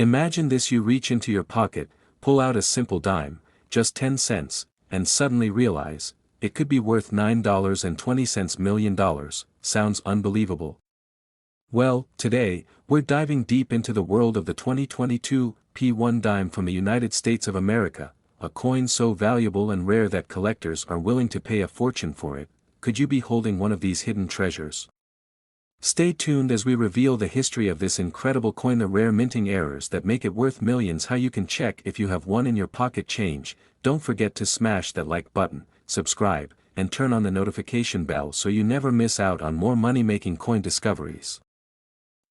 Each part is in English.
Imagine this: you reach into your pocket, pull out a simple dime, just 10 cents, and suddenly realize, it could be worth $9.20 million. Sounds unbelievable? Well, today, we're diving deep into the world of the 2022 P1 dime from the United States of America, a coin so valuable and rare that collectors are willing to pay a fortune for it. Could you be holding one of these hidden treasures? Stay tuned as we reveal the history of this incredible coin, the rare minting errors that make it worth millions, how you can check if you have one in your pocket change. Don't forget to smash that like button, subscribe, and turn on the notification bell so you never miss out on more money-making coin discoveries.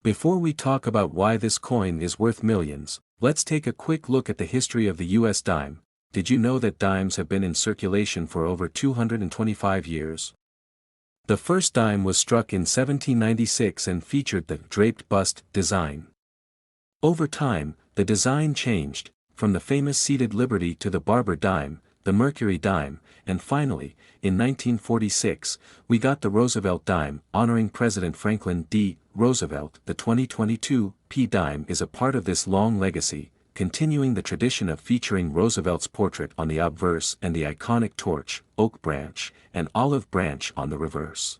Before we talk about why this coin is worth millions, let's take a quick look at the history of the US dime. Did you know that dimes have been in circulation for over 225 years? The first dime was struck in 1796 and featured the draped bust design. Over time, the design changed, from the famous seated Liberty to the Barber dime, the Mercury dime, and finally, in 1946, we got the Roosevelt dime, honoring President Franklin D. Roosevelt. The 2022 P dime is a part of this long legacy, continuing the tradition of featuring Roosevelt's portrait on the obverse and the iconic torch, oak branch, and olive branch on the reverse.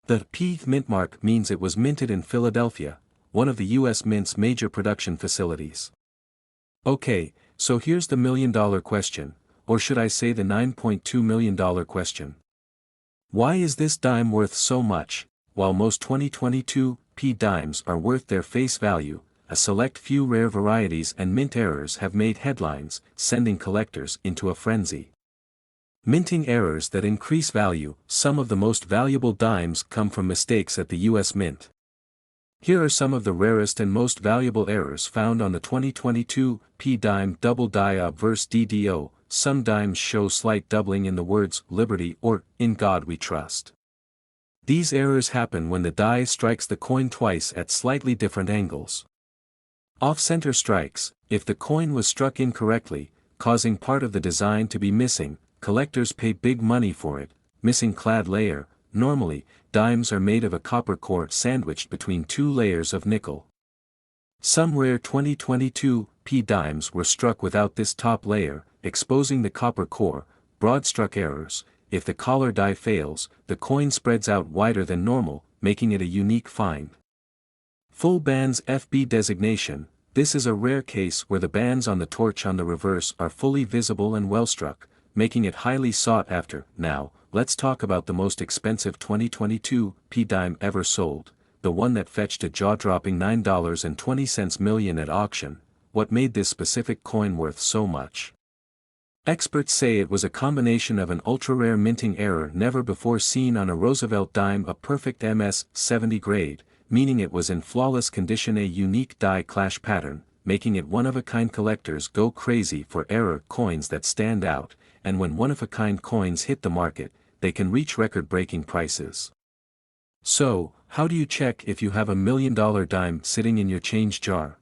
The P mint mark means it was minted in Philadelphia, one of the U.S. Mint's major production facilities. Okay, so here's the million-dollar question, or should I say the $9.2 million question. Why is this dime worth so much? While most 2022 P dimes are worth their face value, a select few rare varieties and mint errors have made headlines, sending collectors into a frenzy. Minting errors that increase value. Some of the most valuable dimes come from mistakes at the U.S. Mint. Here are some of the rarest and most valuable errors found on the 2022 P dime. Double die obverse DDO. Some dimes show slight doubling in the words Liberty or In God We Trust. These errors happen when the die strikes the coin twice at slightly different angles. Off-center strikes. If the coin was struck incorrectly, causing part of the design to be missing, collectors pay big money for it. Missing clad layer. Normally, dimes are made of a copper core sandwiched between two layers of nickel. Some rare 2022 P dimes were struck without this top layer, exposing the copper core. Broad struck errors. If the collar die fails, the coin spreads out wider than normal, making it a unique find. Full bands FB designation. This is a rare case where the bands on the torch on the reverse are fully visible and well struck, making it highly sought after. Now, let's talk about the most expensive 2022 P dime ever sold, the one that fetched a jaw-dropping $9.20 million at auction. What made this specific coin worth so much? Experts say it was a combination of an ultra-rare minting error never before seen on a Roosevelt dime, a perfect MS-70 grade, meaning it was in flawless condition, a unique die clash pattern, making it one-of-a-kind. Collectors go crazy for error coins that stand out, and when one-of-a-kind coins hit the market, they can reach record-breaking prices. So, how do you check if you have a $1 million dime sitting in your change jar?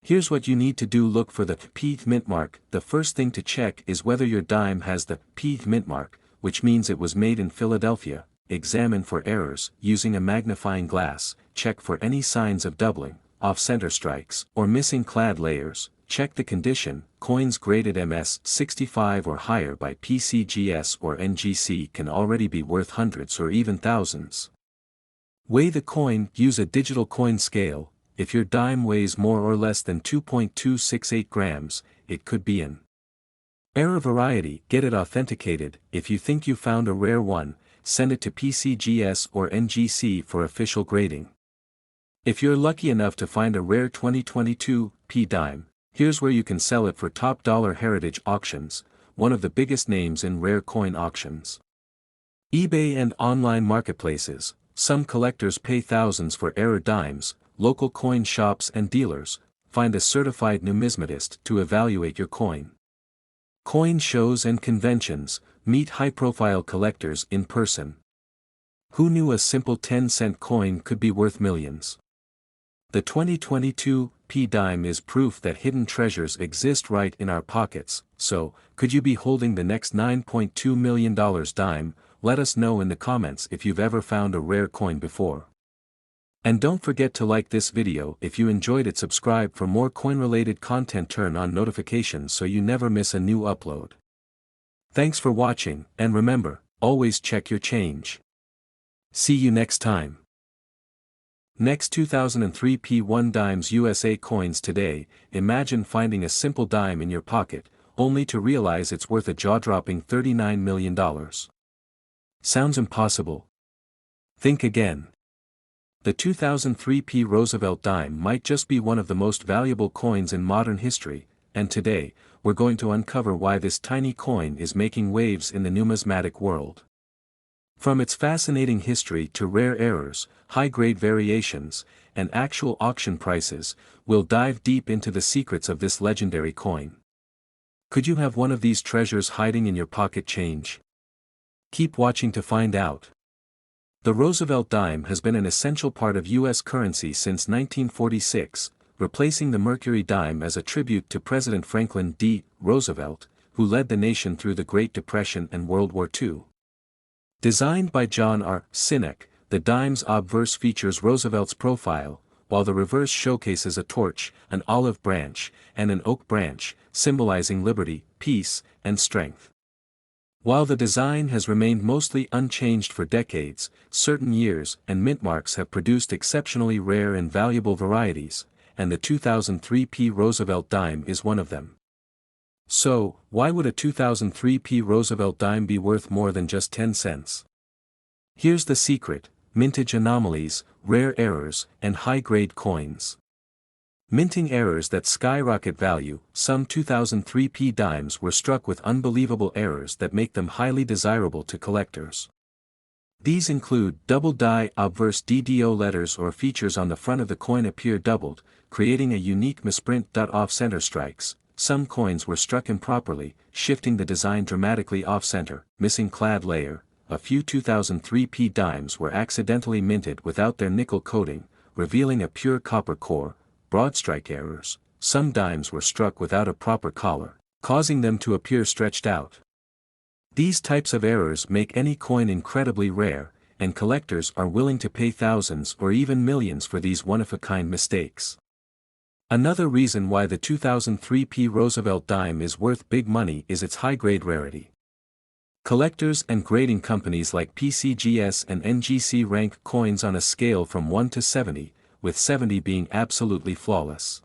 Here's what you need to do. Look for the P mint mark. The first thing to check is whether your dime has the P mint mark, which means it was made in Philadelphia. Examine for errors using a magnifying glass. Check for any signs of doubling, off-center strikes, or missing clad layers. Check the condition. Coins graded MS-65 or higher by PCGS or NGC can already be worth hundreds or even thousands. Weigh the coin. Use a digital coin scale. If your dime weighs more or less than 2.268 grams, it could be an error variety. Get it authenticated. If you think you found a rare one, send it to PCGS or NGC for official grading. If you're lucky enough to find a rare 2022 P dime, here's where you can sell it for top dollar. Heritage auctions, one of the biggest names in rare coin auctions. eBay and online marketplaces. Some collectors pay thousands for error dimes. Local coin shops and dealers. Find a certified numismatist to evaluate your coin. Coin shows and conventions. Meet high-profile collectors in person. Who knew a simple 10-cent coin could be worth millions? The 2022 P dime is proof that hidden treasures exist right in our pockets. So, could you be holding the next $9.2 million dime? Let us know in the comments if you've ever found a rare coin before. And don't forget to like this video if you enjoyed it. Subscribe for more coin-related content. Turn on notifications so you never miss a new upload. Thanks for watching, and remember, always check your change. See you next time. Next, 2003 P1 dimes USA coins. Today, imagine finding a simple dime in your pocket, only to realize it's worth a jaw-dropping $39 million. Sounds impossible? Think again. The 2003 P Roosevelt dime might just be one of the most valuable coins in modern history, and today, we're going to uncover why this tiny coin is making waves in the numismatic world. From its fascinating history to rare errors, high-grade variations, and actual auction prices, we'll dive deep into the secrets of this legendary coin. Could you have one of these treasures hiding in your pocket change? Keep watching to find out. The Roosevelt dime has been an essential part of U.S. currency since 1946, replacing the Mercury dime as a tribute to President Franklin D. Roosevelt, who led the nation through the Great Depression and World War II. Designed by John R. Sinek, the dime's obverse features Roosevelt's profile, while the reverse showcases a torch, an olive branch, and an oak branch, symbolizing liberty, peace, and strength. While the design has remained mostly unchanged for decades, certain years and mint marks have produced exceptionally rare and valuable varieties, and the 2003 P Roosevelt dime is one of them. So, why would a 2003 P Roosevelt dime be worth more than just 10 cents? Here's the secret: mintage anomalies, rare errors, and high-grade coins. Minting errors that skyrocket value. Some 2003 P dimes were struck with unbelievable errors that make them highly desirable to collectors. These include double die obverse DDO letters or features on the front of the coin appear doubled, creating a unique misprint. Off-center strikes. Some coins were struck improperly, shifting the design dramatically off-center. Missing clad layer. A few 2003 P dimes were accidentally minted without their nickel coating, revealing a pure copper core. Broad strike errors. Some dimes were struck without a proper collar, causing them to appear stretched out. These types of errors make any coin incredibly rare, and collectors are willing to pay thousands or even millions for these one-of-a-kind mistakes. Another reason why the 2003 P Roosevelt dime is worth big money is its high-grade rarity. Collectors and grading companies like PCGS and NGC rank coins on a scale from 1 to 70, with 70 being absolutely flawless.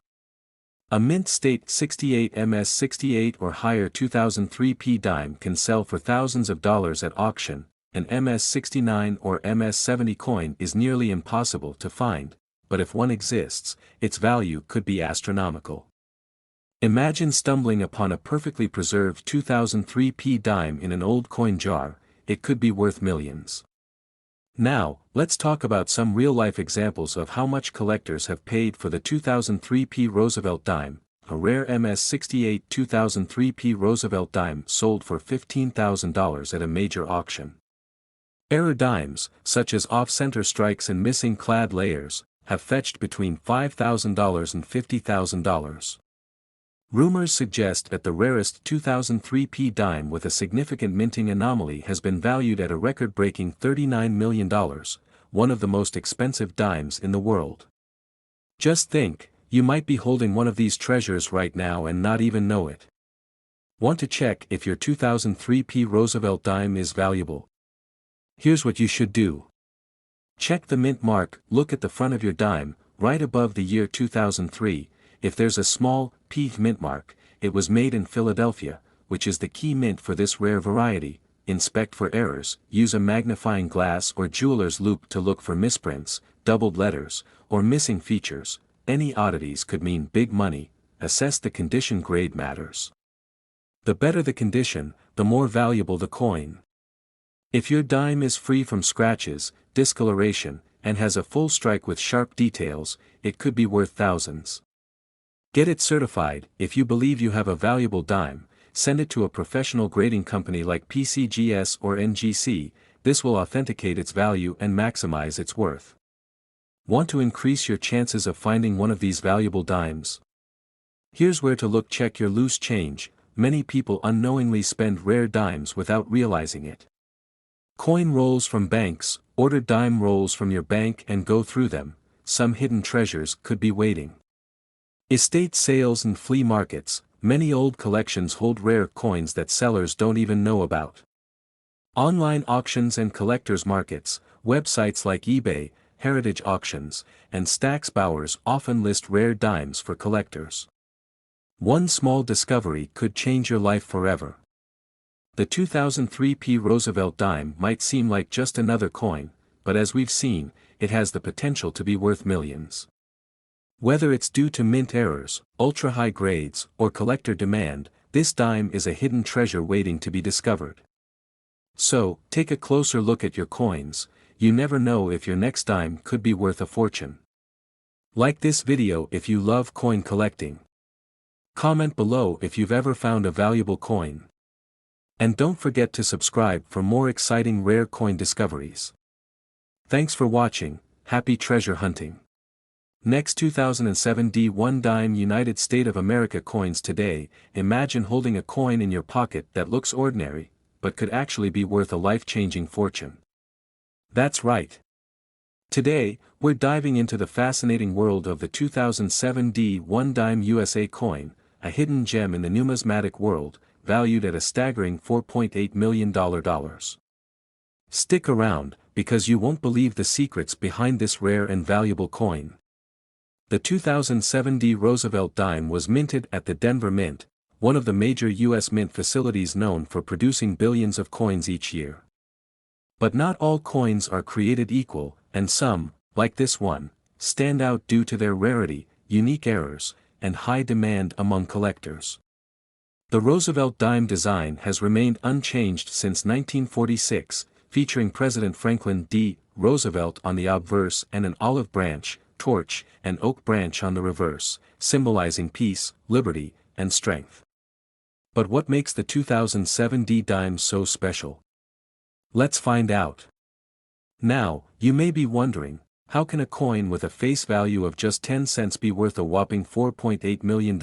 A mint state 68 ms 68 or higher 2003 P dime can sell for thousands of dollars at auction. An ms 69 or ms 70 coin is nearly impossible to find, but if one exists, its value could be astronomical. Imagine stumbling upon a perfectly preserved 2003 P dime in an old coin jar. It could be worth millions. Now, let's talk about some real-life examples of how much collectors have paid for the 2003 P Roosevelt dime. A rare ms 68 2003 P Roosevelt dime sold for $15,000 at a major auction. Error dimes, such as off-center strikes and missing clad layers, have fetched between $5,000 and $50,000. Rumors suggest that the rarest 2003 P dime with a significant minting anomaly has been valued at a record-breaking $39 million, one of the most expensive dimes in the world. Just think, you might be holding one of these treasures right now and not even know it. Want to check if your 2003 P Roosevelt dime is valuable? Here's what you should do. Check the mint mark. Look at the front of your dime, right above the year 2003. If there's a small P mint mark, it was made in Philadelphia, which is the key mint for this rare variety. Inspect for errors. Use a magnifying glass or jeweler's loupe to look for misprints, doubled letters, or missing features. Any oddities could mean big money. Assess the condition. Grade matters. The better the condition, the more valuable the coin. If your dime is free from scratches, discoloration, and has a full strike with sharp details, it could be worth thousands. Get it certified. If you believe you have a valuable dime, send it to a professional grading company like PCGS or NGC. This will authenticate its value and maximize its worth. Want to increase your chances of finding one of these valuable dimes? Here's where to look. Check your loose change. Many people unknowingly spend rare dimes without realizing it. Coin rolls from banks. Order dime rolls from your bank and go through them. some hidden treasures could be waiting. Estate sales and flea markets, many old collections hold rare coins that sellers don't even know about. Online auctions and collectors markets, websites like eBay, Heritage Auctions, and Stack's Bowers often list rare dimes for collectors. One small discovery could change your life forever. The 2003 P. Roosevelt dime might seem like just another coin, but as we've seen, it has the potential to be worth millions. Whether it's due to mint errors, ultra-high grades, or collector demand, this dime is a hidden treasure waiting to be discovered. So, take a closer look at your coins. You never know if your next dime could be worth a fortune. Like this video if you love coin collecting. Comment below if you've ever found a valuable coin. And don't forget to subscribe for more exciting rare coin discoveries. Thanks for watching, happy treasure hunting. Next 2007 D1 dime United States of America coins today. Imagine holding a coin in your pocket that looks ordinary, but could actually be worth a life-changing fortune. That's right. Today, we're diving into the fascinating world of the 2007 D1 dime USA coin, a hidden gem in the numismatic world, valued at a staggering $4.8 million. Stick around, because you won't believe the secrets behind this rare and valuable coin. The 2007 D. Roosevelt dime was minted at the Denver Mint, one of the major U.S. mint facilities known for producing billions of coins each year. But not all coins are created equal, and some, like this one, stand out due to their rarity, unique errors, and high demand among collectors. The Roosevelt dime design has remained unchanged since 1946, featuring President Franklin D. Roosevelt on the obverse and an olive branch, torch, and oak branch on the reverse, symbolizing peace, liberty, and strength. But what makes the 2007 D dime so special? Let's find out. Now, you may be wondering, how can a coin with a face value of just 10 cents be worth a whopping $4.8 million?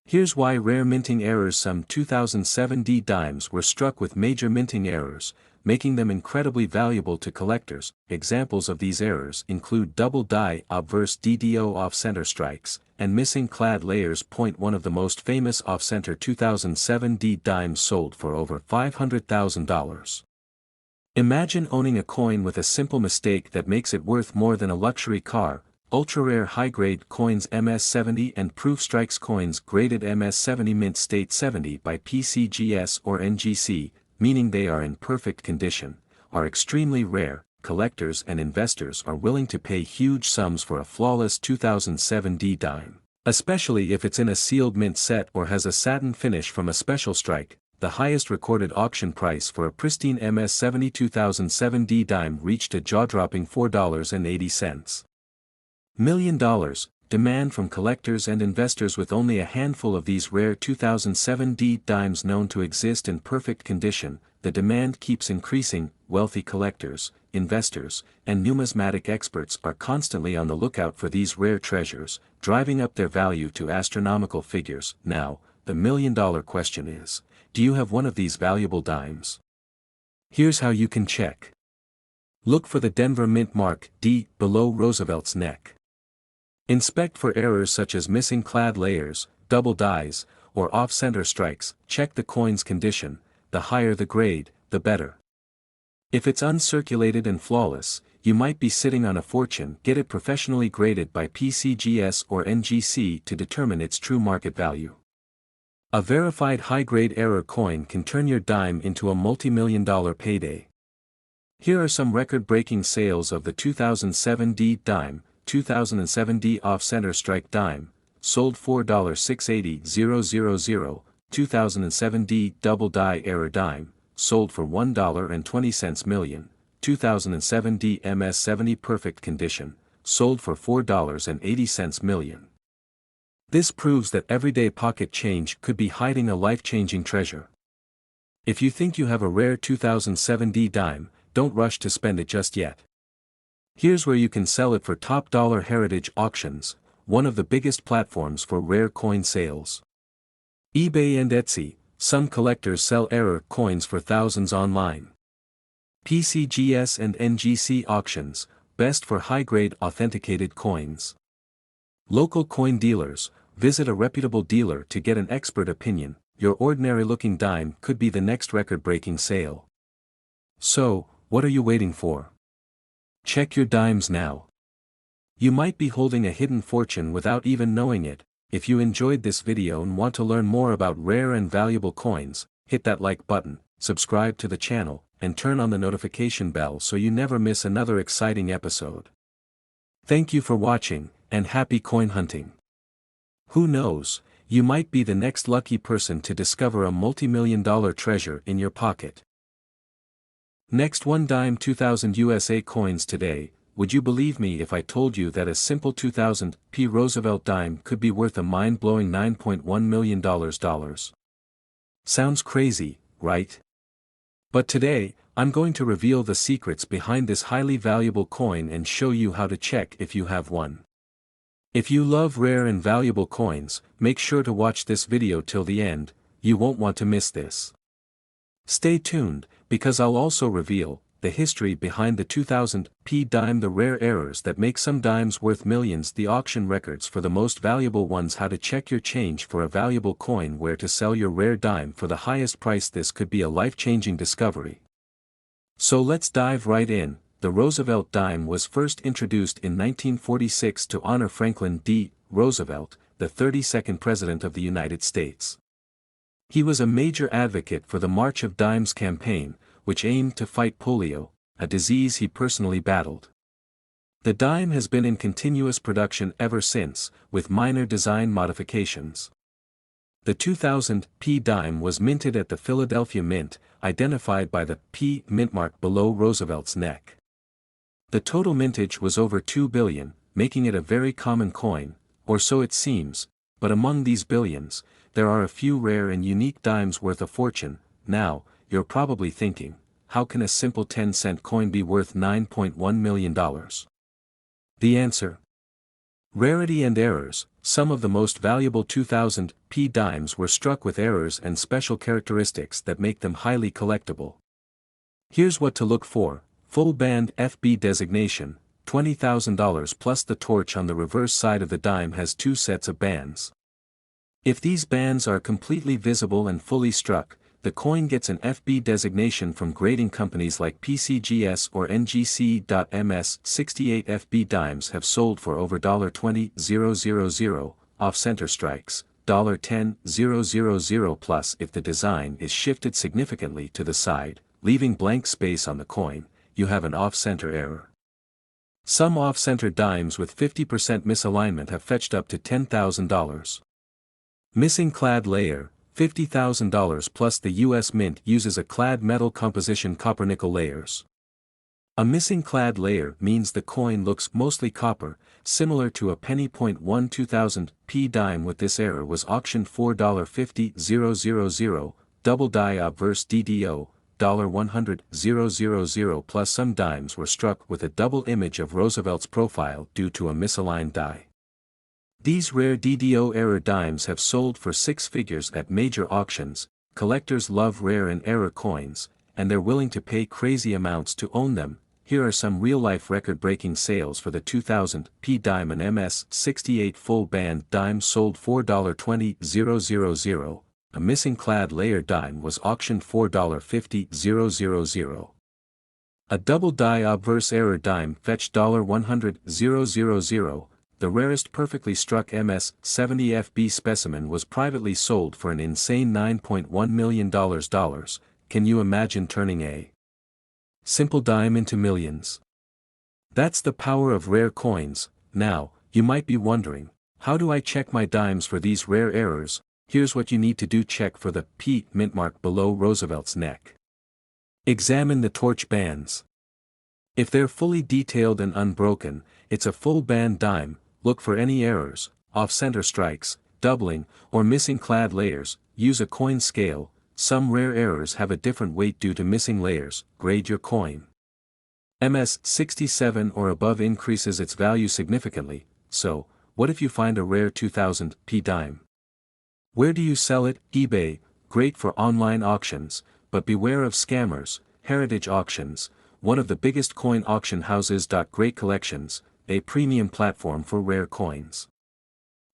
Here's why: rare minting errors. Some 2007 D dimes were struck with major minting errors, making them incredibly valuable to collectors. Examples of these errors include double die obverse DDO off-center strikes, and missing clad layers. One of the most famous off-center 2007 D dimes sold for over $500,000. Imagine owning a coin with a simple mistake that makes it worth more than a luxury car. Ultra-rare high-grade coins MS-70 and proof strikes coins graded MS-70 mint state 70 by PCGS or NGC, meaning they are in perfect condition, are extremely rare. Collectors and investors are willing to pay huge sums for a flawless 2007 D dime, especially if it's in a sealed mint set or has a satin finish from a special strike. The highest recorded auction price for a pristine MS-70 2007 D dime reached a jaw-dropping $4.80 million. Demand from collectors and investors. With only a handful of these rare 2007 D dimes known to exist in perfect condition, the demand keeps increasing. Wealthy collectors, investors, and numismatic experts are constantly on the lookout for these rare treasures, driving up their value to astronomical figures. Now, the million-dollar question is, do you have one of these valuable dimes? Here's how you can check. Look for the Denver Mint mark D below Roosevelt's neck. Inspect for errors such as missing clad layers, double dies, or off-center strikes. Check the coin's condition. The higher the grade, the better. If it's uncirculated and flawless, you might be sitting on a fortune. Get it professionally graded by PCGS or NGC to determine its true market value. A verified high-grade error coin can turn your dime into a multi-million-dollar payday. Here are some record-breaking sales of the 2007 D dime. 2007 D off-center strike dime, sold $4.6800. 2007 D double die error dime, sold for $1.20 million. 2007 D MS-70 perfect condition, sold for $4.80 million. This proves that everyday pocket change could be hiding a life-changing treasure. If you think you have a rare 2007 D dime, don't rush to spend it just yet. Here's where you can sell it for top dollar. Heritage Auctions, one of the biggest platforms for rare coin sales. eBay and Etsy, some collectors sell error coins for thousands online. PCGS and NGC Auctions, best for high-grade authenticated coins. Local coin dealers, visit a reputable dealer to get an expert opinion. Your ordinary-looking dime could be the next record-breaking sale. So, what are you waiting for? Check your dimes now. You might be holding a hidden fortune without even knowing it. If you enjoyed this video and want to learn more about rare and valuable coins, hit that like button, subscribe to the channel, and turn on the notification bell so you never miss another exciting episode. Thank you for watching, and happy coin hunting. Who knows, you might be the next lucky person to discover a multi-million-dollar treasure in your pocket. Next, 1 dime 2000 USA coins today. Would you believe me if I told you that a simple 2000 P Roosevelt dime could be worth a mind-blowing $9.1 million? Sounds crazy, right? But today, I'm going to reveal the secrets behind this highly valuable coin and show you how to check if you have one. If you love rare and valuable coins, make sure to watch this video till the end. You won't want to miss this. Stay tuned, because I'll also reveal the history behind the 2000 P dime, the rare errors that make some dimes worth millions, the auction records for the most valuable ones, how to check your change for a valuable coin, where to sell your rare dime for the highest price. This could be a life-changing discovery. So let's dive right in. The Roosevelt dime was first introduced in 1946 to honor Franklin D. Roosevelt, the 32nd President of the United States. He was a major advocate for the March of Dimes campaign, which aimed to fight polio, a disease he personally battled. The dime has been in continuous production ever since, with minor design modifications. The 2000 P dime was minted at the Philadelphia Mint, identified by the P mint mark below Roosevelt's neck. The total mintage was over 2 billion, making it a very common coin, or so it seems, but among these billions, there are a few rare and unique dimes worth a fortune. Now, you're probably thinking, how can a simple 10-cent coin be worth $9.1 million? The answer: rarity and errors. Some of the most valuable 2000 P dimes were struck with errors and special characteristics that make them highly collectible. Here's what to look for: full band FB designation, $20,000 plus the torch on the reverse side of the dime has 2 sets of bands. If these bands are completely visible and fully struck, the coin gets an FB designation from grading companies like PCGS or NGC.ms. 68 FB dimes have sold for over $20,000, off-center strikes, $10,000 plus if the design is shifted significantly to the side, leaving blank space on the coin, you have an off-center error. Some off-center dimes with 50% misalignment have fetched up to $10,000. Missing clad layer, $50,000 plus. The U.S. Mint uses a clad metal composition, copper-nickel layers. A missing clad layer means the coin looks mostly copper, similar to a penny. 1 2000 P dime with this error was auctioned for $50,000, double die obverse DDO, $100,000 plus. Some dimes were struck with a double image of Roosevelt's profile due to a misaligned die. These rare DDO error dimes have sold for 6 figures at major auctions. Collectors love rare and error coins, and they're willing to pay crazy amounts to own them. Here are some real-life record-breaking sales for the 2000 P dime. An MS-68 full band dime sold for $20,000. A missing clad layer dime was auctioned for $50,000. A double die obverse error dime fetched $100,000. The rarest perfectly struck MS-70 FB specimen was privately sold for an insane $9.1 million. Can you imagine turning a simple dime into millions? That's the power of rare coins. Now, you might be wondering, how do I check my dimes for these rare errors? Here's what you need to do: check for the P mint mark below Roosevelt's neck. Examine the torch bands. If they're fully detailed and unbroken, it's a full band dime. Look for any errors, off-center strikes, doubling, or missing clad layers. Use a coin scale. Some rare errors have a different weight due to missing layers. Grade your coin. MS-67 or above increases its value significantly. So, what if you find a rare 2000 P dime? Where do you sell it? eBay, great for online auctions, but beware of scammers. Heritage auctions, one of the biggest coin auction houses. Great Collections, a premium platform for rare coins.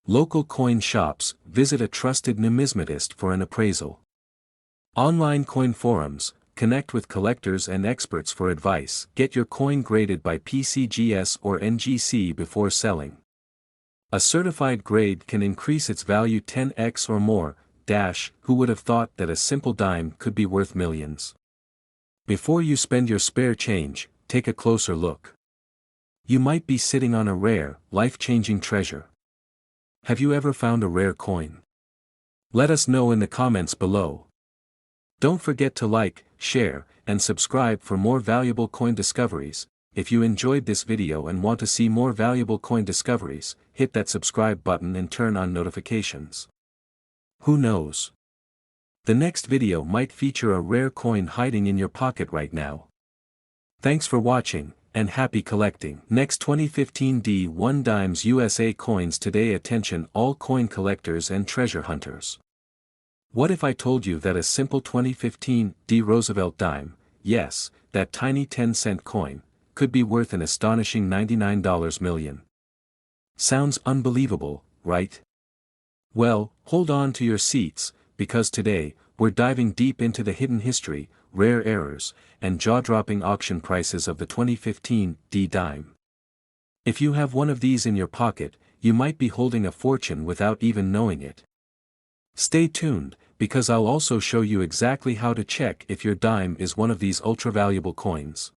Local coin shops, visit a trusted numismatist for an appraisal. Online coin forums, connect with collectors and experts for advice. Get your coin graded by PCGS or NGC before selling. A certified grade can increase its value 10x or more. Who would have thought that a simple dime could be worth millions? Before you spend your spare change, take a closer look. You might be sitting on a rare, life-changing treasure. Have you ever found a rare coin? Let us know in the comments below. Don't forget to like, share, and subscribe for more valuable coin discoveries. If you enjoyed this video and want to see more valuable coin discoveries, hit that subscribe button and turn on notifications. Who knows? The next video might feature a rare coin hiding in your pocket right now. Thanks for watching, and happy collecting. Next 2015 D1 Dimes USA coins today. Attention all coin collectors and treasure hunters. What if I told you that a simple 2015 D Roosevelt dime, yes, that tiny 10-cent coin, could be worth an astonishing $99 million? Sounds unbelievable, right? Well, hold on to your seats, because today, we're diving deep into the hidden history, rare errors, and jaw-dropping auction prices of the 2015 D dime. If you have one of these in your pocket, you might be holding a fortune without even knowing it. Stay tuned, because I'll also show you exactly how to check if your dime is one of these ultra-valuable coins.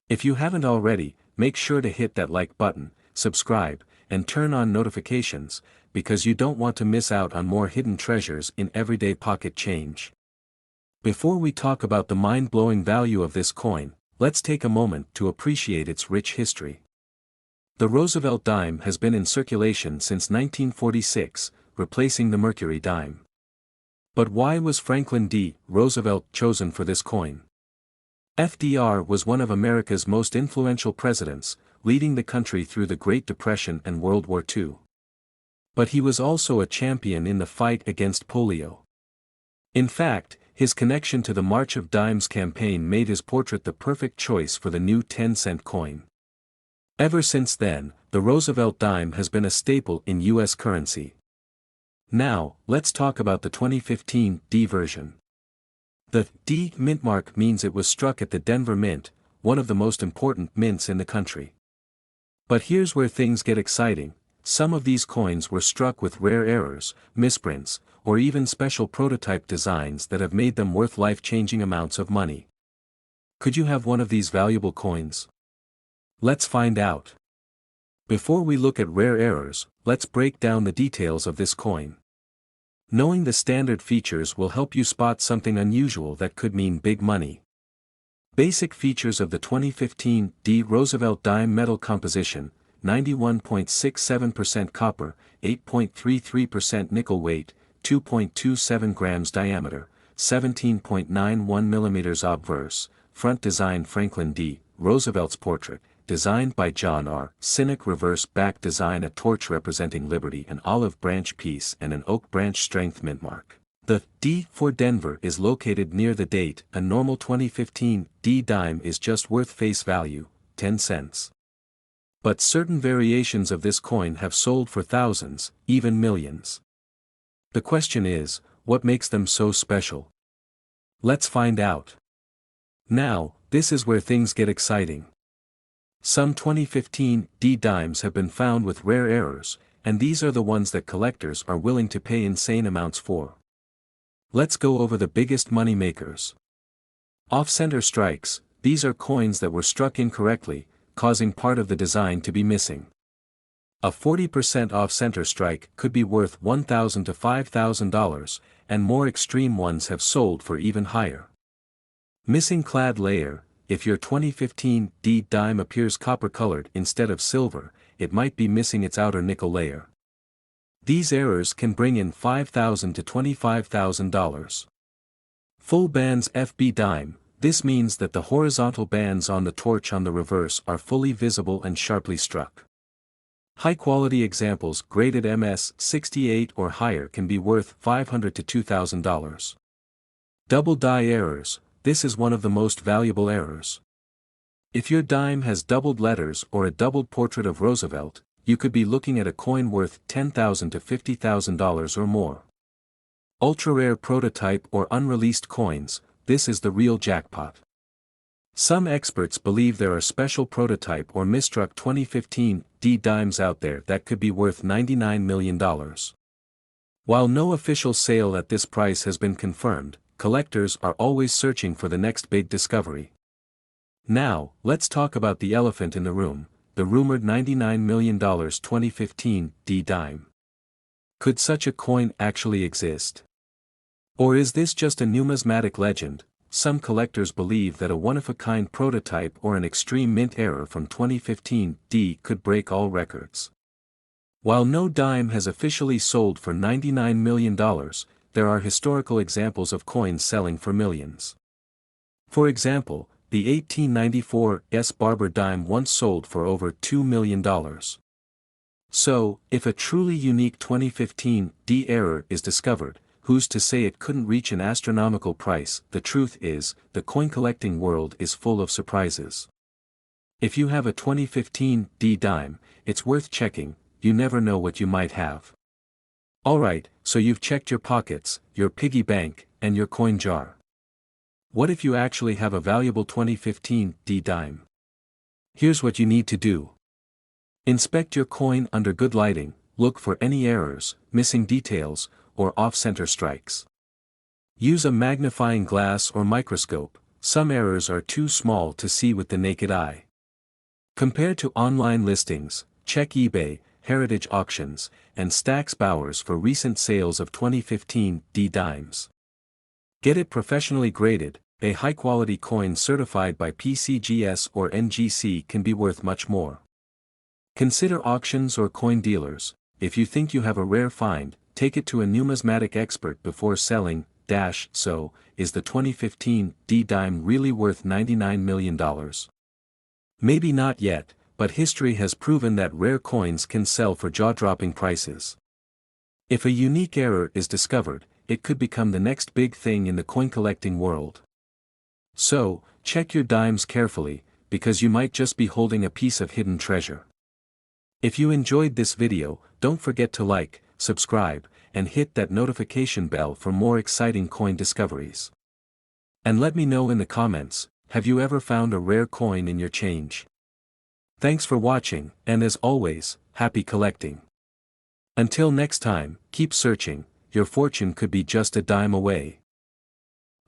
If you haven't already, make sure to hit that like button, subscribe, and turn on notifications, because you don't want to miss out on more hidden treasures in everyday pocket change. Before we talk about the mind-blowing value of this coin, let's take a moment to appreciate its rich history. The Roosevelt dime has been in circulation since 1946, replacing the Mercury dime. But why was Franklin D. Roosevelt chosen for this coin? FDR was one of America's most influential presidents, leading the country through the Great Depression and World War II. But he was also a champion in the fight against polio. In fact, his connection to the March of Dimes campaign made his portrait the perfect choice for the new 10-cent coin. Ever since then, the Roosevelt dime has been a staple in U.S. currency. Now, let's talk about the 2015 D version. The D mint mark means it was struck at the Denver Mint, one of the most important mints in the country. But here's where things get exciting. Some of these coins were struck with rare errors, misprints, or even special prototype designs that have made them worth life-changing amounts of money. Could you have one of these valuable coins? Let's find out. Before we look at rare errors, let's break down the details of this coin. Knowing the standard features will help you spot something unusual that could mean big money. Basic features of the 2015 D Roosevelt dime: metal composition, 91.67% copper, 8.33% nickel, weight, 2.27 grams, diameter, 17.91 millimeters, obverse, front design Franklin D. Roosevelt's portrait, designed by John R. Sinek, reverse back design a torch representing liberty, an olive branch piece, and an oak branch strength mint mark. The D for Denver is located near the date. A normal 2015 D dime is just worth face value, 10 cents. But certain variations of this coin have sold for thousands, even millions. The question is, what makes them so special? Let's find out. Now, this is where things get exciting. Some 2015 D dimes have been found with rare errors, and these are the ones that collectors are willing to pay insane amounts for. Let's go over the biggest money makers. Off-center strikes. These are coins that were struck incorrectly, causing part of the design to be missing. A 40% off-center strike could be worth $1,000 to $5,000, and more extreme ones have sold for even higher. Missing clad layer. If your 2015 D dime appears copper-colored instead of silver, it might be missing its outer nickel layer. These errors can bring in $5,000 to $25,000. Full bands FB dime. This means that the horizontal bands on the torch on the reverse are fully visible and sharply struck. High-quality examples graded MS 68 or higher can be worth $500 to $2,000. Double die errors. This is one of the most valuable errors. If your dime has doubled letters or a doubled portrait of Roosevelt, you could be looking at a coin worth $10,000 to $50,000 or more. Ultra-rare prototype or unreleased coins, this is the real jackpot. Some experts believe there are special prototype or misstruck 2015 D dimes out there that could be worth $99 million. While no official sale at this price has been confirmed, collectors are always searching for the next big discovery. Now, let's talk about the elephant in the room, the rumored $99 million 2015 D dime. Could such a coin actually exist? Or is this just a numismatic legend? Some collectors believe that a one-of-a-kind prototype or an extreme mint error from 2015 D could break all records. While no dime has officially sold for $99 million, there are historical examples of coins selling for millions. For example, the 1894 S. Barber dime once sold for over $2 million. So, if a truly unique 2015 D error is discovered, who's to say it couldn't reach an astronomical price? The truth is, the coin collecting world is full of surprises. If you have a 2015 D dime, it's worth checking, you never know what you might have. Alright, so you've checked your pockets, your piggy bank, and your coin jar. What if you actually have a valuable 2015 D dime? Here's what you need to do. Inspect your coin under good lighting, look for any errors, missing details, or off-center strikes. Use a magnifying glass or microscope, some errors are too small to see with the naked eye. Compare to online listings, check eBay, Heritage Auctions, and Stack's Bowers for recent sales of 2015 D dimes. Get it professionally graded, a high-quality coin certified by PCGS or NGC can be worth much more. Consider auctions or coin dealers. If you think you have a rare find, take it to a numismatic expert before selling. So, is the 2015 D dime really worth $99 million? Maybe not yet, but history has proven that rare coins can sell for jaw-dropping prices. If a unique error is discovered, it could become the next big thing in the coin collecting world. So, check your dimes carefully, because you might just be holding a piece of hidden treasure. If you enjoyed this video, don't forget to like, subscribe, and hit that notification bell for more exciting coin discoveries. And let me know in the comments, have you ever found a rare coin in your change? Thanks for watching, and as always, happy collecting. Until next time, keep searching, your fortune could be just a dime away.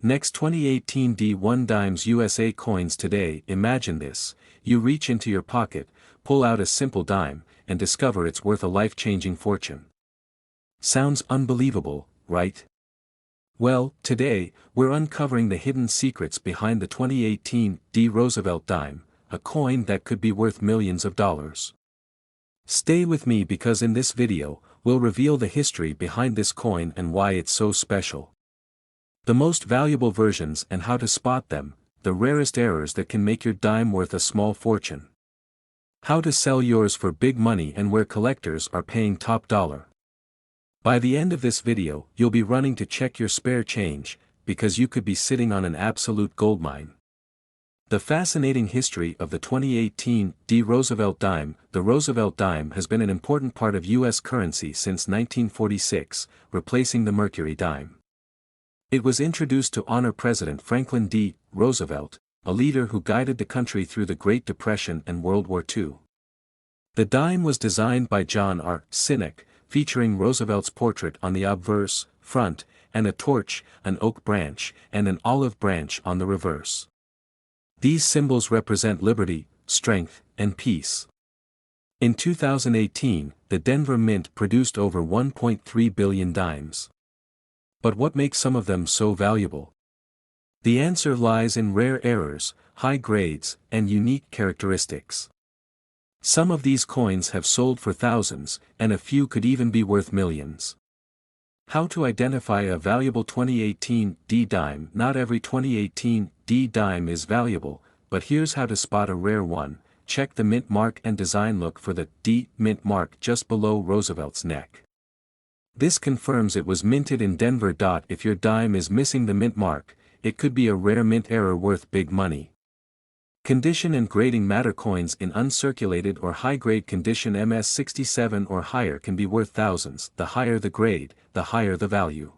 Next 2018 D1 Dimes USA coins today. Imagine this, you reach into your pocket, pull out a simple dime, and discover it's worth a life-changing fortune. Sounds unbelievable, right? Well, today, we're uncovering the hidden secrets behind the 2018 D Roosevelt dime, a coin that could be worth millions of dollars. Stay with me because in this video, we'll reveal the history behind this coin and why it's so special. The most valuable versions and how to spot them, the rarest errors that can make your dime worth a small fortune. How to sell yours for big money and where collectors are paying top dollar. By the end of this video, you'll be running to check your spare change, because you could be sitting on an absolute goldmine. The fascinating history of the 2018 D Roosevelt dime. The Roosevelt dime has been an important part of U.S. currency since 1946, replacing the Mercury dime. It was introduced to honor President Franklin D. Roosevelt, a leader who guided the country through the Great Depression and World War II. The dime was designed by John R. Sinek, featuring Roosevelt's portrait on the obverse, front, and a torch, an oak branch, and an olive branch on the reverse. These symbols represent liberty, strength, and peace. In 2018, the Denver Mint produced over 1.3 billion dimes. But what makes some of them so valuable? The answer lies in rare errors, high grades, and unique characteristics. Some of these coins have sold for thousands, and a few could even be worth millions. How to identify a valuable 2018 D dime. Not every 2018 D dime is valuable, but here's how to spot a rare one. Check the mint mark and design. Look for the D mint mark just below Roosevelt's neck. This confirms it was minted in Denver. If your dime is missing the mint mark, it could be a rare mint error worth big money. Condition and grading matter. Coins in uncirculated or high-grade condition MS67 or higher can be worth thousands. The higher the grade, the higher the value.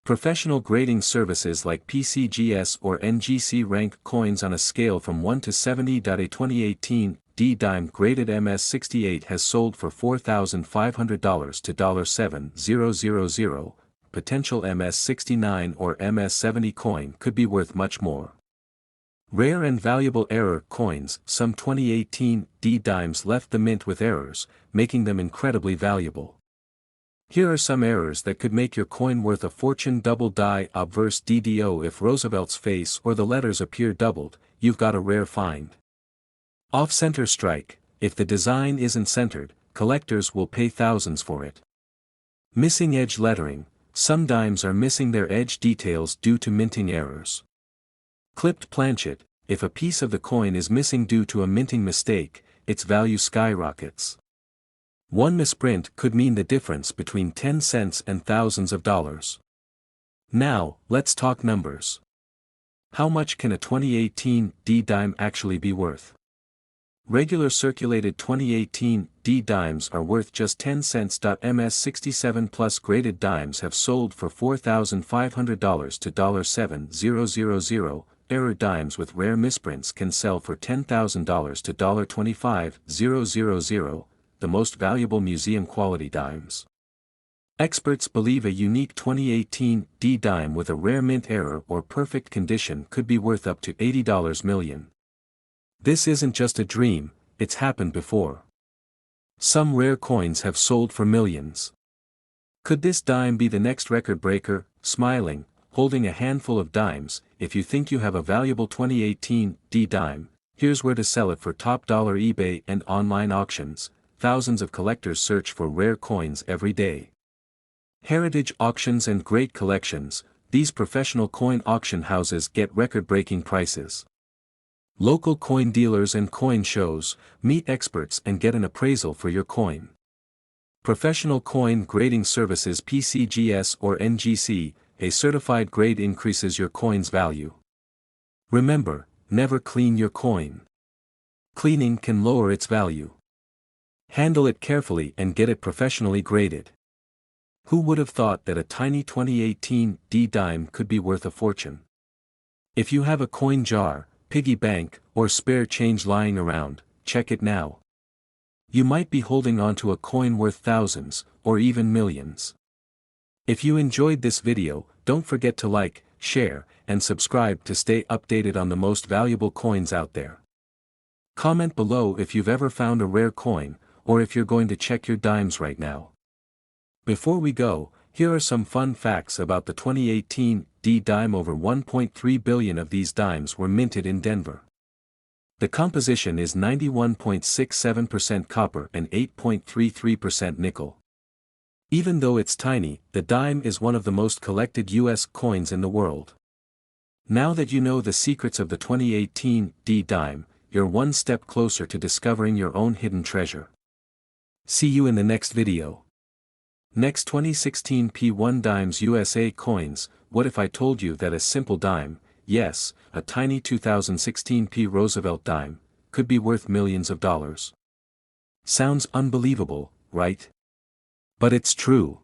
Professional grading services like PCGS or NGC rank coins on a scale from 1 to 70. A 2018 D-dime graded MS68 has sold for $4,500 to $7,000. Potential MS69 or MS70 coin could be worth much more. Rare and valuable error coins. Some 2018 D-dimes left the mint with errors, making them incredibly valuable. Here are some errors that could make your coin worth a fortune. Double die obverse DDO. If Roosevelt's face or the letters appear doubled, you've got a rare find. Off-center strike. If the design isn't centered, collectors will pay thousands for it. Missing edge lettering. Some dimes are missing their edge details due to minting errors. Clipped planchet. If a piece of the coin is missing due to a minting mistake, its value skyrockets. One misprint could mean the difference between 10 cents and thousands of dollars. Now, let's talk numbers. How much can a 2018 D-dime actually be worth? Regular circulated 2018 D-dimes are worth just 10 cents. MS67 plus graded dimes have sold for $4,500 to $7,000. Error dimes with rare misprints can sell for $10,000 to $25,000. The most valuable museum-quality dimes. Experts believe a unique 2018 D-dime with a rare mint error or perfect condition could be worth up to $80 million. This isn't just a dream, it's happened before. Some rare coins have sold for millions. Could this dime be the next record breaker? Smiling, holding a handful of dimes. If you think you have a valuable 2018 D-dime, here's where to sell it for top dollar. eBay and online auctions. Thousands of collectors search for rare coins every day. Heritage auctions and great collections. These professional coin auction houses get record-breaking prices. Local coin dealers and coin shows. Meet experts and get an appraisal for your coin. Professional coin grading services. PCGS or NGC. A certified grade increases your coin's value. Remember, never clean your coin. Cleaning can lower its value. Handle it carefully and get it professionally graded. Who would have thought that a tiny 2018 D-dime could be worth a fortune? If you have a coin jar, piggy bank, or spare change lying around, check it now. You might be holding on to a coin worth thousands, or even millions. If you enjoyed this video, don't forget to like, share, and subscribe to stay updated on the most valuable coins out there. Comment below if you've ever found a rare coin, or if you're going to check your dimes right now. Before we go, here are some fun facts about the 2018 D-dime. Over 1.3 billion of these dimes were minted in Denver. The composition is 91.67% copper and 8.33% nickel. Even though it's tiny, the dime is one of the most collected U.S. coins in the world. Now that you know the secrets of the 2018 D-dime, you're one step closer to discovering your own hidden treasure. See you in the next video. Next, 2016 P1 dimes. USA coins. What if I told you that a simple dime, yes, a tiny 2016 P Roosevelt dime, could be worth millions of dollars? Sounds unbelievable, right? But it's true.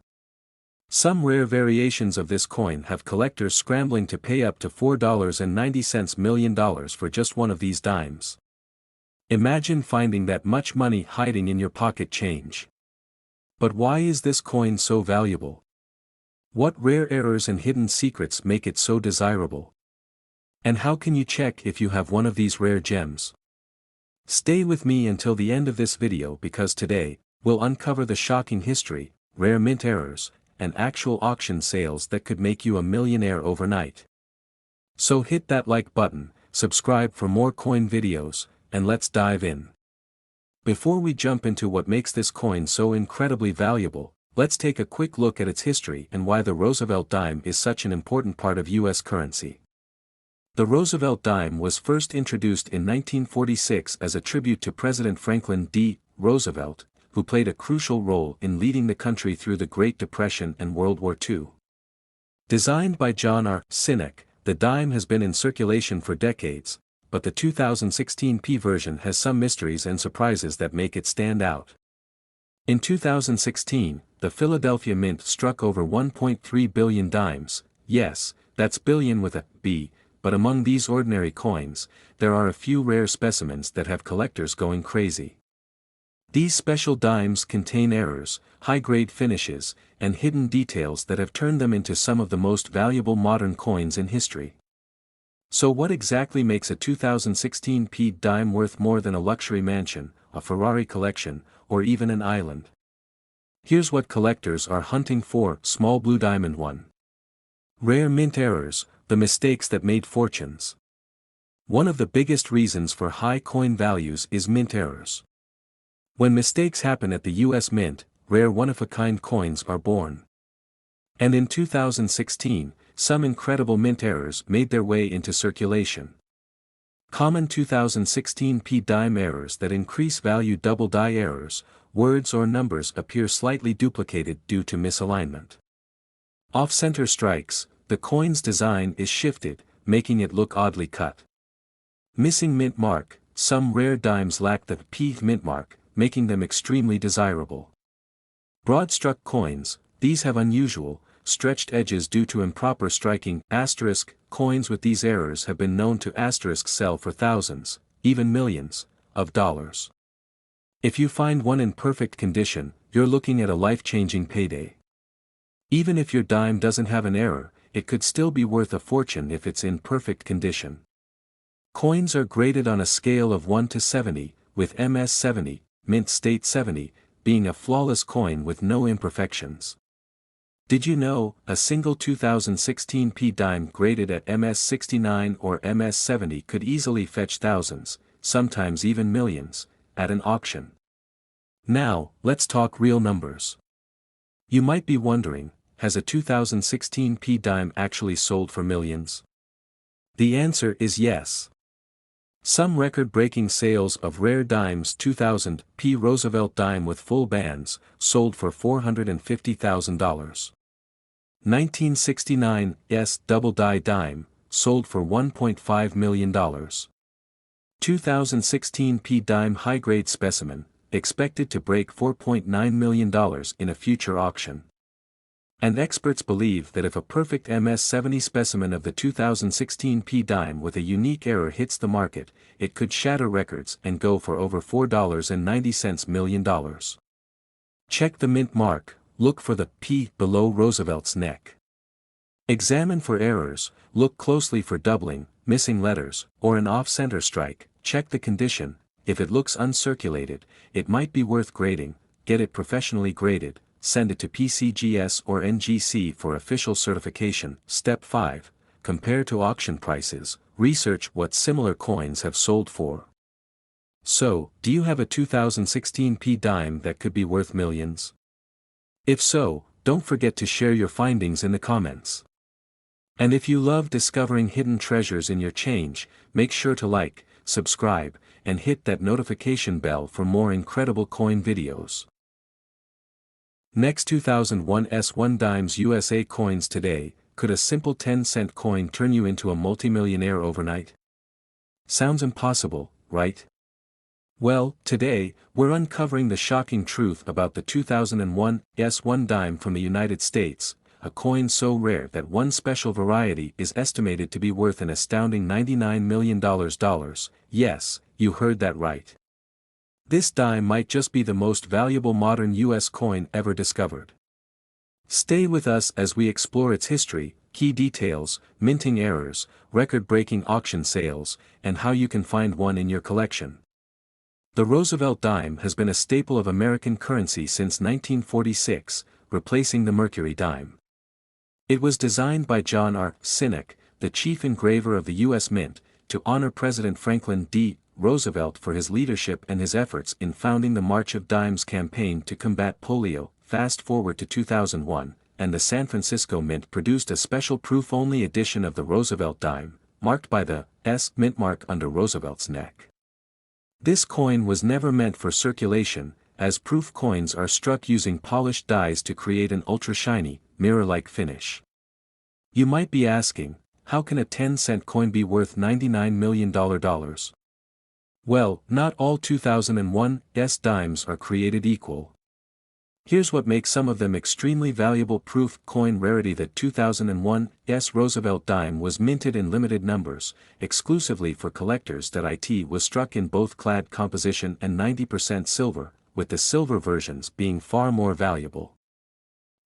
Some rare variations of this coin have collectors scrambling to pay up to $4.90 million for just one of these dimes. Imagine finding that much money hiding in your pocket change. But why is this coin so valuable? What rare errors and hidden secrets make it so desirable? And how can you check if you have one of these rare gems? Stay with me until the end of this video, because today, we'll uncover the shocking history, rare mint errors, and actual auction sales that could make you a millionaire overnight. So hit that like button, subscribe for more coin videos, and let's dive in. Before we jump into what makes this coin so incredibly valuable, let's take a quick look at its history and why the Roosevelt dime is such an important part of U.S. currency. The Roosevelt dime was first introduced in 1946 as a tribute to President Franklin D. Roosevelt, who played a crucial role in leading the country through the Great Depression and World War II. Designed by John R. Sinek, the dime has been in circulation for decades, but the 2016 P version has some mysteries and surprises that make it stand out. In 2016, the Philadelphia Mint struck over 1.3 billion dimes, yes, that's billion with a B, but among these ordinary coins, there are a few rare specimens that have collectors going crazy. These special dimes contain errors, high-grade finishes, and hidden details that have turned them into some of the most valuable modern coins in history. So what exactly makes a 2016 P dime worth more than a luxury mansion, a Ferrari collection, or even an island? Here's what collectors are hunting for. Small blue diamond 1. Rare mint errors, the mistakes that made fortunes. One of the biggest reasons for high coin values is mint errors. When mistakes happen at the US Mint, rare one-of-a-kind coins are born. And in 2016, some incredible mint errors made their way into circulation. Common 2016 P dime errors that increase value: double die errors, words or numbers appear slightly duplicated due to misalignment. Off-center strikes, the coin's design is shifted, making it look oddly cut. Missing mint mark, some rare dimes lack the P mint mark, making them extremely desirable. Broad-struck coins, these have unusual, stretched edges due to improper striking. Asterisk, coins with these errors have been known to asterisk sell for thousands, even millions, of dollars. If you find one in perfect condition, you're looking at a life-changing payday. Even if your dime doesn't have an error, it could still be worth a fortune if it's in perfect condition. Coins are graded on a scale of 1 to 70, with MS 70, mint state 70, being a flawless coin with no imperfections. Did you know, a single 2016 P dime graded at MS 69 or MS 70 could easily fetch thousands, sometimes even millions, at an auction? Now, let's talk real numbers. You might be wondering, has a 2016 P dime actually sold for millions? The answer is yes. Some record-breaking sales of rare dimes: 2000 P Roosevelt dime with full bands, sold for $450,000. 1969 S double die dime, sold for $1.5 million. 2016 P dime high-grade specimen, expected to break $4.9 million in a future auction. And experts believe that if a perfect MS-70 specimen of the 2016 P dime with a unique error hits the market, it could shatter records and go for over $4.90 million. Check the mint mark, look for the P below Roosevelt's neck. Examine for errors, look closely for doubling, missing letters, or an off-center strike. Check the condition. If it looks uncirculated, it might be worth grading. Get it professionally graded. Send it to PCGS or NGC for official certification. Step 5. Compare to auction prices. Research what similar coins have sold for. So, do you have a 2016 P dime that could be worth millions? If so, don't forget to share your findings in the comments. And if you love discovering hidden treasures in your change, make sure to like, subscribe, and hit that notification bell for more incredible coin videos. Next, 2001 S1 dimes USA coins today. Could a simple 10-cent coin turn you into a multimillionaire overnight? Sounds impossible, right? Well, today, we're uncovering the shocking truth about the 2001 S1 dime from the United States, a coin so rare that one special variety is estimated to be worth an astounding $99 million. Yes, you heard that right. This dime might just be the most valuable modern US coin ever discovered. Stay with us as we explore its history, key details, minting errors, record-breaking auction sales, and how you can find one in your collection. The Roosevelt dime has been a staple of American currency since 1946, replacing the Mercury dime. It was designed by John R. Sinek, the chief engraver of the U.S. Mint, to honor President Franklin D. Roosevelt for his leadership and his efforts in founding the March of Dimes campaign to combat polio. Fast forward to 2001, and the San Francisco Mint produced a special proof-only edition of the Roosevelt dime, marked by the S mint mark under Roosevelt's neck. This coin was never meant for circulation, as proof coins are struck using polished dies to create an ultra-shiny, mirror-like finish. You might be asking, how can a 10-cent coin be worth $99 million? Well, not all 2001's dimes are created equal. Here's what makes some of them extremely valuable. Proof coin rarity. The 2001's Roosevelt dime was minted in limited numbers, exclusively for collectors. It was struck in both clad composition and 90% silver, with the silver versions being far more valuable.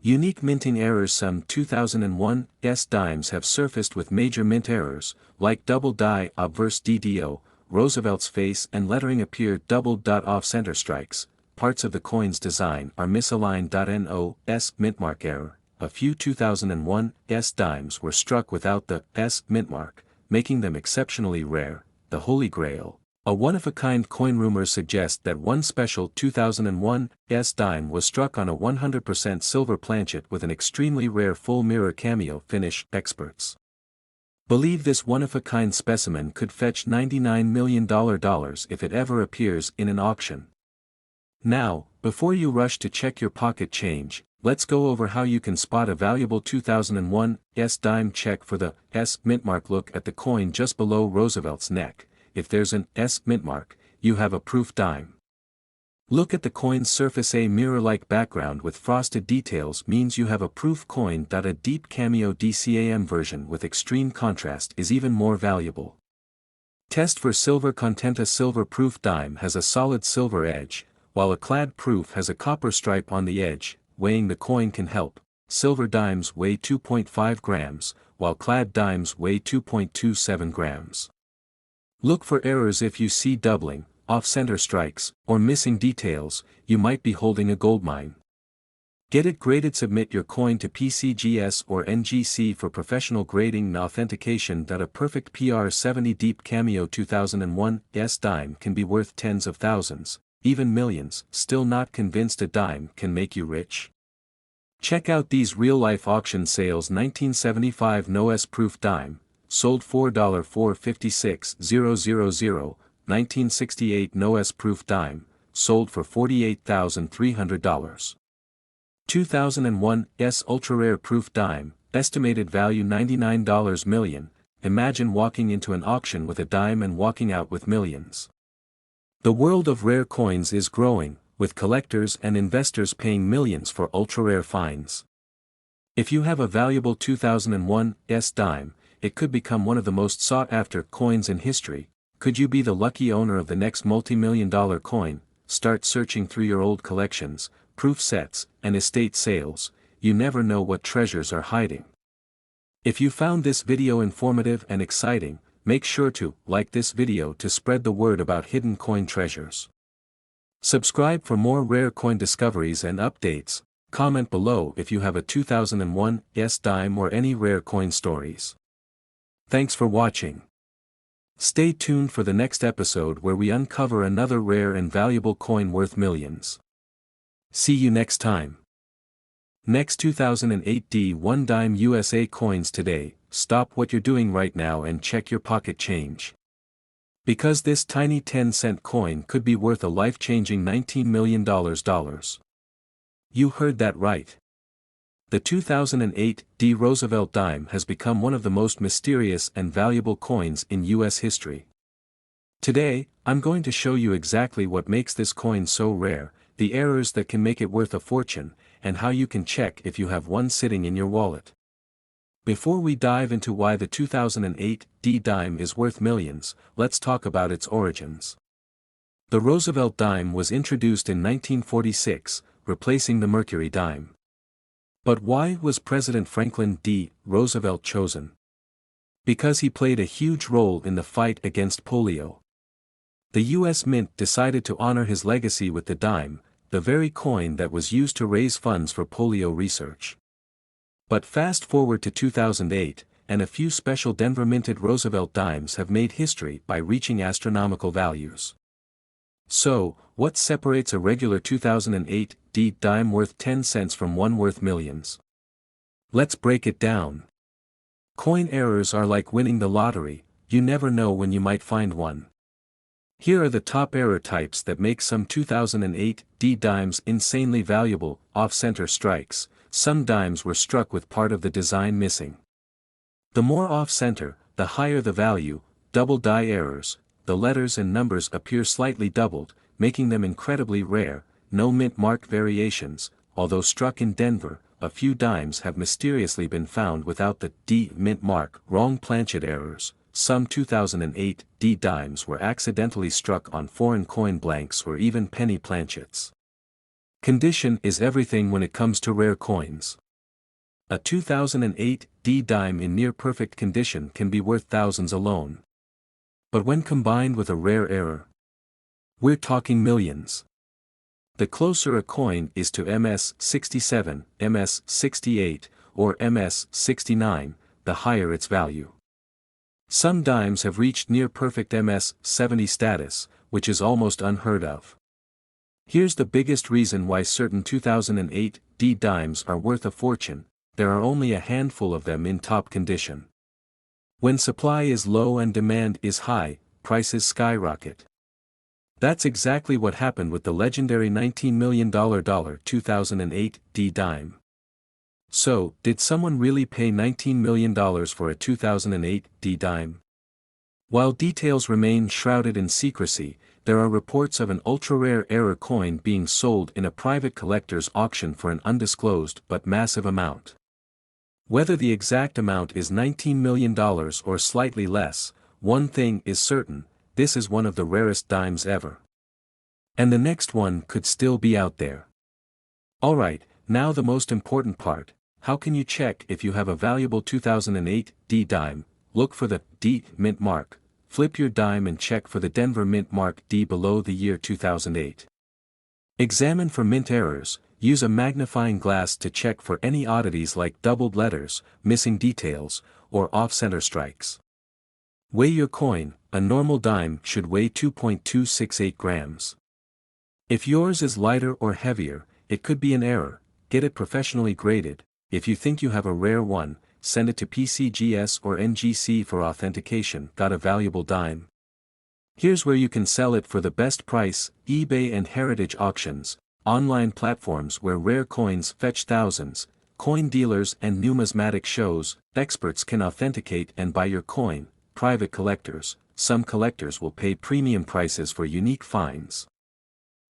Unique minting errors. Some 2001's dimes have surfaced with major mint errors, like double die obverse DDO, Roosevelt's face and lettering appear doubled. Off-center strikes. Parts of the coin's design are misaligned. NOS mintmark error. A few 2001's dimes were struck without the S mintmark, making them exceptionally rare. The Holy Grail. A one-of-a-kind coin. Rumors suggest that one special 2001's dime was struck on a 100% silver planchet with an extremely rare full mirror cameo finish. Experts believe this one-of-a-kind specimen could fetch $99 million if it ever appears in an auction. Now, before you rush to check your pocket change, let's go over how you can spot a valuable 2001's dime. Check for the S mintmark. Look at the coin just below Roosevelt's neck. If there's an S mintmark, you have a proof dime. Look at the coin's surface. A mirror-like background with frosted details means you have a proof coin. A deep cameo DCAM version with extreme contrast is even more valuable. Test for silver content. A silver proof dime has a solid silver edge, while a clad proof has a copper stripe on the edge. Weighing the coin can help. Silver dimes weigh 2.5 grams, while clad dimes weigh 2.27 grams. Look for errors. If you see doubling, off-center strikes, or missing details, you might be holding a goldmine. Get it graded. Submit your coin to PCGS or NGC for professional grading and authentication. A perfect PR70 deep cameo 2001's dime can be worth tens of thousands, even millions. Still not convinced a dime can make you rich? Check out these real-life auction sales. 1975 NOS proof dime, sold $4,456,000. 1968 NOS proof dime, sold for $48,300. 2001's ultra-rare proof dime, estimated value $99 million. Imagine walking into an auction with a dime and walking out with millions. The world of rare coins is growing, with collectors and investors paying millions for ultra-rare finds. If you have a valuable 2001's dime, it could become one of the most sought-after coins in history. Could you be the lucky owner of the next multi-million-dollar coin? Start searching through your old collections, proof sets, and estate sales. You never know what treasures are hiding. If you found this video informative and exciting, make sure to like this video to spread the word about hidden coin treasures. Subscribe for more rare coin discoveries and updates. Comment below if you have a 2001's dime or any rare coin stories. Thanks for watching. Stay tuned for the next episode where we uncover another rare and valuable coin worth millions. See you next time. Next 2008 D1 dime USA coins today. Stop what you're doing right now and check your pocket change. Because this tiny 10-cent coin could be worth a life-changing $19 million. You heard that right. The 2008 D Roosevelt dime has become one of the most mysterious and valuable coins in U.S. history. Today, I'm going to show you exactly what makes this coin so rare, the errors that can make it worth a fortune, and how you can check if you have one sitting in your wallet. Before we dive into why the 2008 D dime is worth millions, let's talk about its origins. The Roosevelt dime was introduced in 1946, replacing the Mercury dime. But why was President Franklin D. Roosevelt chosen? Because he played a huge role in the fight against polio. The U.S. Mint decided to honor his legacy with the dime, the very coin that was used to raise funds for polio research. But fast forward to 2008, and a few special Denver-minted Roosevelt dimes have made history by reaching astronomical values. So, what separates a regular 2008 D dime worth 10 cents from one worth millions? Let's break it down. Coin errors are like winning the lottery, you never know when you might find one. Here are the top error types that make some 2008 D dimes insanely valuable. Off-center strikes. Some dimes were struck with part of the design missing. The more off-center, the higher the value. Double die errors, the letters and numbers appear slightly doubled, making them incredibly rare. No mint mark variations, although struck in Denver, a few dimes have mysteriously been found without the D mint mark. Wrong planchet errors, some 2008 D dimes were accidentally struck on foreign coin blanks or even penny planchets. Condition is everything when it comes to rare coins. A 2008 D dime in near-perfect condition can be worth thousands alone. But when combined with a rare error, we're talking millions. The closer a coin is to MS-67, MS-68, or MS-69, the higher its value. Some dimes have reached near-perfect MS-70 status, which is almost unheard of. Here's the biggest reason why certain 2008 D dimes are worth a fortune: there are only a handful of them in top condition. When supply is low and demand is high, prices skyrocket. That's exactly what happened with the legendary $19 million 2008 D dime. So, did someone really pay $19 million for a 2008 D dime? While details remain shrouded in secrecy, there are reports of an ultra-rare error coin being sold in a private collector's auction for an undisclosed but massive amount. Whether the exact amount is $19 million or slightly less, one thing is certain: this is one of the rarest dimes ever. And the next one could still be out there. Alright, now the most important part: how can you check if you have a valuable 2008 D dime? Look for the D mint mark. Flip your dime and check for the Denver mint mark D below the year 2008. Examine for mint errors. Use a magnifying glass to check for any oddities like doubled letters, missing details, or off-center strikes. Weigh your coin. A normal dime should weigh 2.268 grams. If yours is lighter or heavier, it could be an error. Get it professionally graded. If you think you have a rare one, send it to PCGS or NGC for authentication. Got a valuable dime? Here's where you can sell it for the best price: eBay and heritage auctions, online platforms where rare coins fetch thousands, coin dealers and numismatic shows. Experts can authenticate and buy your coin. Private collectors, some collectors will pay premium prices for unique finds.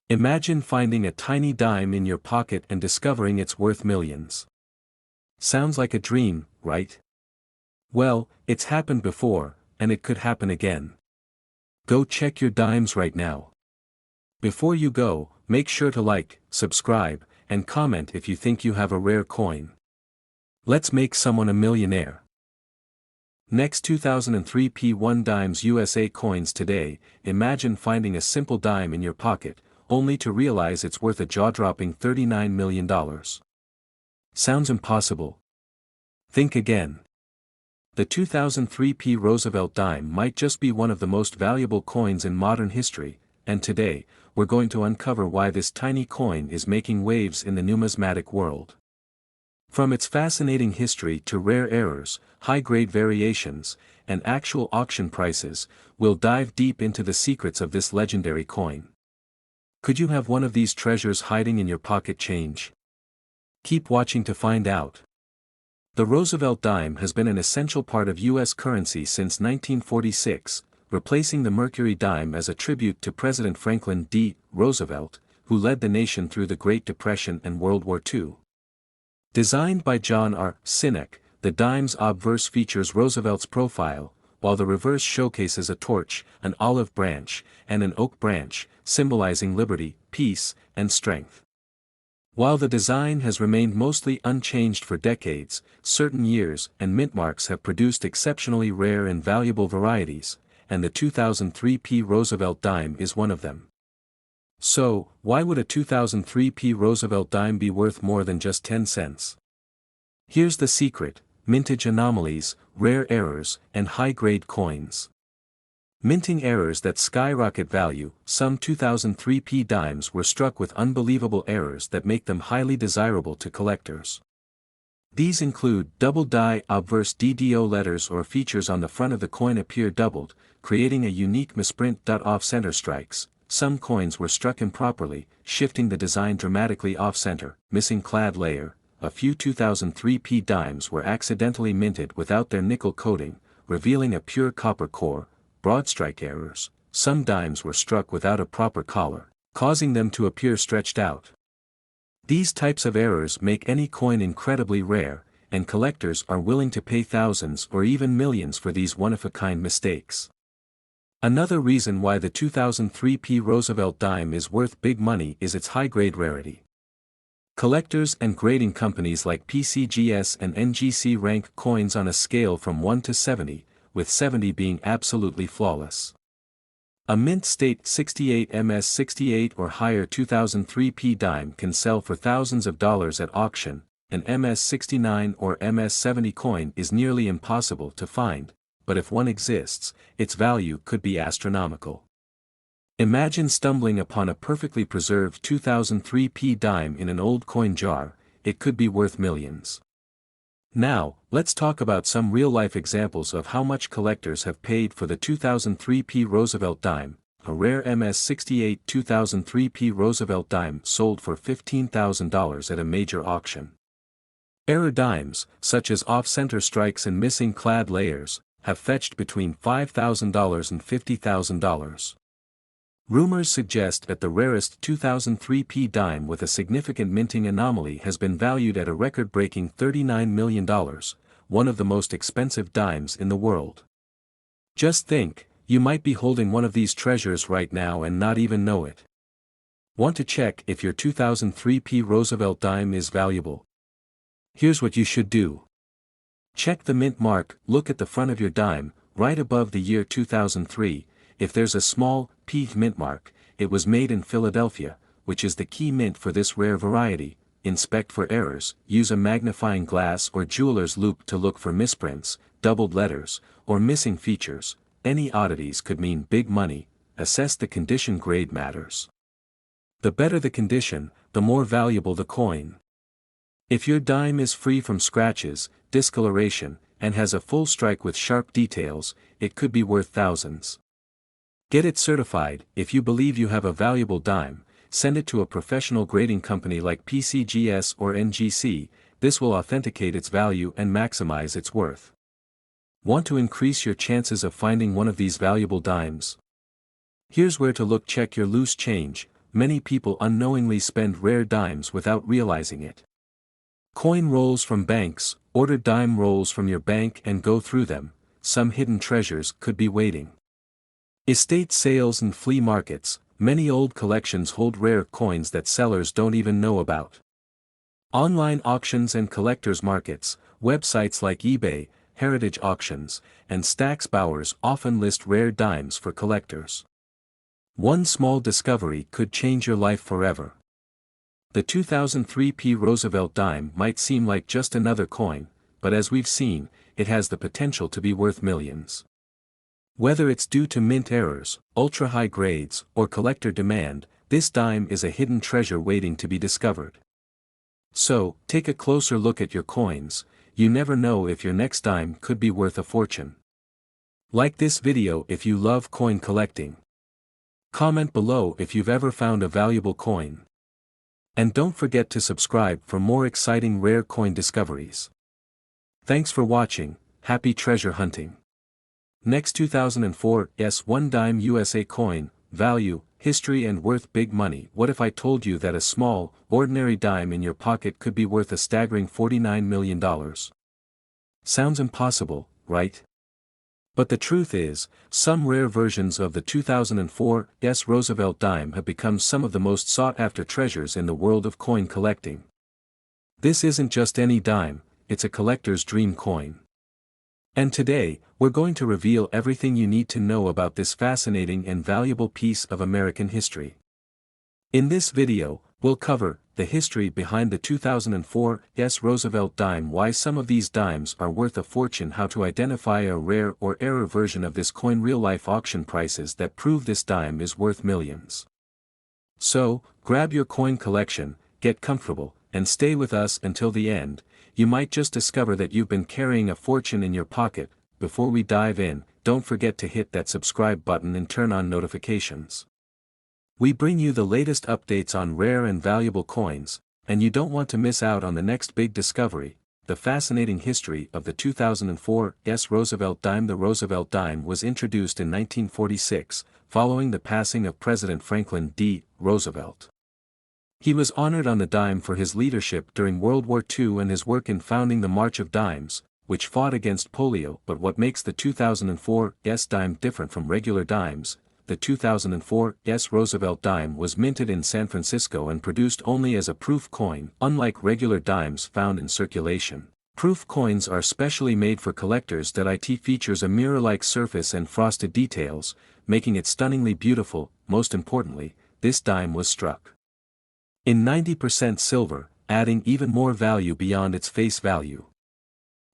Imagine finding a tiny dime in your pocket and discovering it's worth millions. Sounds like a dream, right? Well, it's happened before, and it could happen again. Go check your dimes right now. Before you go, make sure to like, subscribe, and comment if you think you have a rare coin. Let's make someone a millionaire. Next, 2003 P1 dimes USA coins today. Imagine finding a simple dime in your pocket, only to realize it's worth a jaw-dropping $39 million. Sounds impossible? Think again. The 2003 P Roosevelt dime might just be one of the most valuable coins in modern history, and today, we're going to uncover why this tiny coin is making waves in the numismatic world. From its fascinating history to rare errors, high-grade variations, and actual auction prices, we'll dive deep into the secrets of this legendary coin. Could you have one of these treasures hiding in your pocket change? Keep watching to find out. The Roosevelt dime has been an essential part of U.S. currency since 1946, replacing the Mercury dime as a tribute to President Franklin D. Roosevelt, who led the nation through the Great Depression and World War II. Designed by John R. Sinek, the dime's obverse features Roosevelt's profile, while the reverse showcases a torch, an olive branch, and an oak branch, symbolizing liberty, peace, and strength. While the design has remained mostly unchanged for decades, certain years and mint marks have produced exceptionally rare and valuable varieties, and the 2003 P Roosevelt dime is one of them. So, why would a 2003 P Roosevelt dime be worth more than just 10 cents? Here's the secret: mintage anomalies, rare errors, and high-grade coins. Minting errors that skyrocket value. Some 2003 P dimes were struck with unbelievable errors that make them highly desirable to collectors. These include double die obverse DDO letters or features on the front of the coin appear doubled, creating a unique misprint. Off-center strikes. Some coins were struck improperly, shifting the design dramatically off-center. Missing clad layer, a few 2003p dimes were accidentally minted without their nickel coating, revealing a pure copper core. Broadstrike errors. Some dimes were struck without a proper collar, causing them to appear stretched out. These types of errors make any coin incredibly rare, and collectors are willing to pay thousands or even millions for these one-of-a-kind mistakes. Another reason why the 2003p Roosevelt dime is worth big money is its high-grade rarity. Collectors and grading companies like PCGS and NGC rank coins on a scale from 1 to 70, with 70 being absolutely flawless. A mint state 68 ms 68 or higher 2003p dime can sell for thousands of dollars at auction. An ms 69 or ms 70 coin is nearly impossible to find, but if one exists, its value could be astronomical. Imagine stumbling upon a perfectly preserved 2003p dime in an old coin jar. It could be worth millions. Now, let's talk about some real-life examples of how much collectors have paid for the 2003p Roosevelt dime. A rare MS-68 2003p Roosevelt dime sold for $15,000 at a major auction. Error dimes, such as off-center strikes and missing clad layers, have fetched between $5,000 and $50,000. Rumors suggest that the rarest 2003p dime with a significant minting anomaly has been valued at a record-breaking $39 million, one of the most expensive dimes in the world. Just think, you might be holding one of these treasures right now and not even know it. Want to check if your 2003p Roosevelt dime is valuable? Here's what you should do. Check the mint mark. Look at the front of your dime, right above the year 2003. If there's a small P mint mark, it was made in Philadelphia, which is the key mint for this rare variety. Inspect for errors. Use a magnifying glass or jeweler's loupe to look for misprints, doubled letters, or missing features. Any oddities could mean big money. Assess the condition. Grade matters. The better the condition, the more valuable the coin. If your dime is free from scratches, discoloration, and has a full strike with sharp details, it could be worth thousands. Get it certified. If you believe you have a valuable dime, send it to a professional grading company like PCGS or NGC. This will authenticate its value and maximize its worth. Want to increase your chances of finding one of these valuable dimes? Here's where to look. Check your loose change. Many people unknowingly spend rare dimes without realizing it. Coin rolls from banks. Order dime rolls from your bank and go through them. Some hidden treasures could be waiting. Estate sales and flea markets. Many old collections hold rare coins that sellers don't even know about. Online auctions and collectors markets. Websites like eBay, Heritage Auctions, and Stack's Bowers often list rare dimes for collectors. One small discovery could change your life forever. The 2003p Roosevelt dime might seem like just another coin, but as we've seen, it has the potential to be worth millions. Whether it's due to mint errors, ultra-high grades, or collector demand, this dime is a hidden treasure waiting to be discovered. So, take a closer look at your coins. You never know if your next dime could be worth a fortune. Like this video if you love coin collecting. Comment below if you've ever found a valuable coin. And don't forget to subscribe for more exciting rare coin discoveries. Thanks for watching. Happy treasure hunting. Next 2004 S1 dime USA coin, value, history and worth big money. What if I told you that a small, ordinary dime in your pocket could be worth a staggering $49 million? Sounds impossible, right? But the truth is, some rare versions of the 2004 S Roosevelt dime have become some of the most sought-after treasures in the world of coin collecting. This isn't just any dime, it's a collector's dream coin. And today, we're going to reveal everything you need to know about this fascinating and valuable piece of American history. In this video, we'll cover the history behind the 2004 S Roosevelt dime, why some of these dimes are worth a fortune, how to identify a rare or error version of this coin, real-life auction prices that prove this dime is worth millions. So, grab your coin collection, get comfortable, and stay with us until the end. You might just discover that you've been carrying a fortune in your pocket. Before we dive in, don't forget to hit that subscribe button and turn on notifications. We bring you the latest updates on rare and valuable coins, And you don't want to miss out on the next big discovery, the fascinating history of the 2004 Roosevelt dime. The Roosevelt dime was introduced in 1946, following the passing of President Franklin D. Roosevelt. He was honored on the dime for his leadership during World War II and his work in founding the March of Dimes, which fought against polio. But what makes the 2004 dime different from regular dimes? The 2004 Roosevelt dime was minted in San Francisco and produced only as a proof coin. Unlike regular dimes found in circulation, proof coins are specially made for collectors. It features a mirror-like surface and frosted details, making it stunningly beautiful. Most importantly, this dime was struck in 90% silver, adding even more value beyond its face value.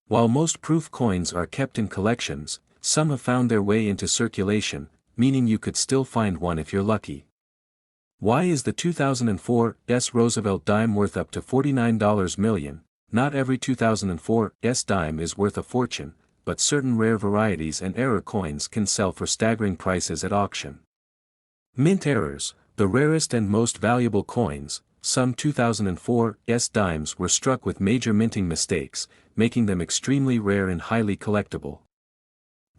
While most proof coins are kept in collections, some have found their way into circulation, meaning you could still find one if you're lucky. Why is the 2004 Roosevelt dime worth up to $49 million? Not every 2004 dime is worth a fortune, but certain rare varieties and error coins can sell for staggering prices at auction. Mint errors, the rarest and most valuable coins. Some 2004 dimes were struck with major minting mistakes, making them extremely rare and highly collectible.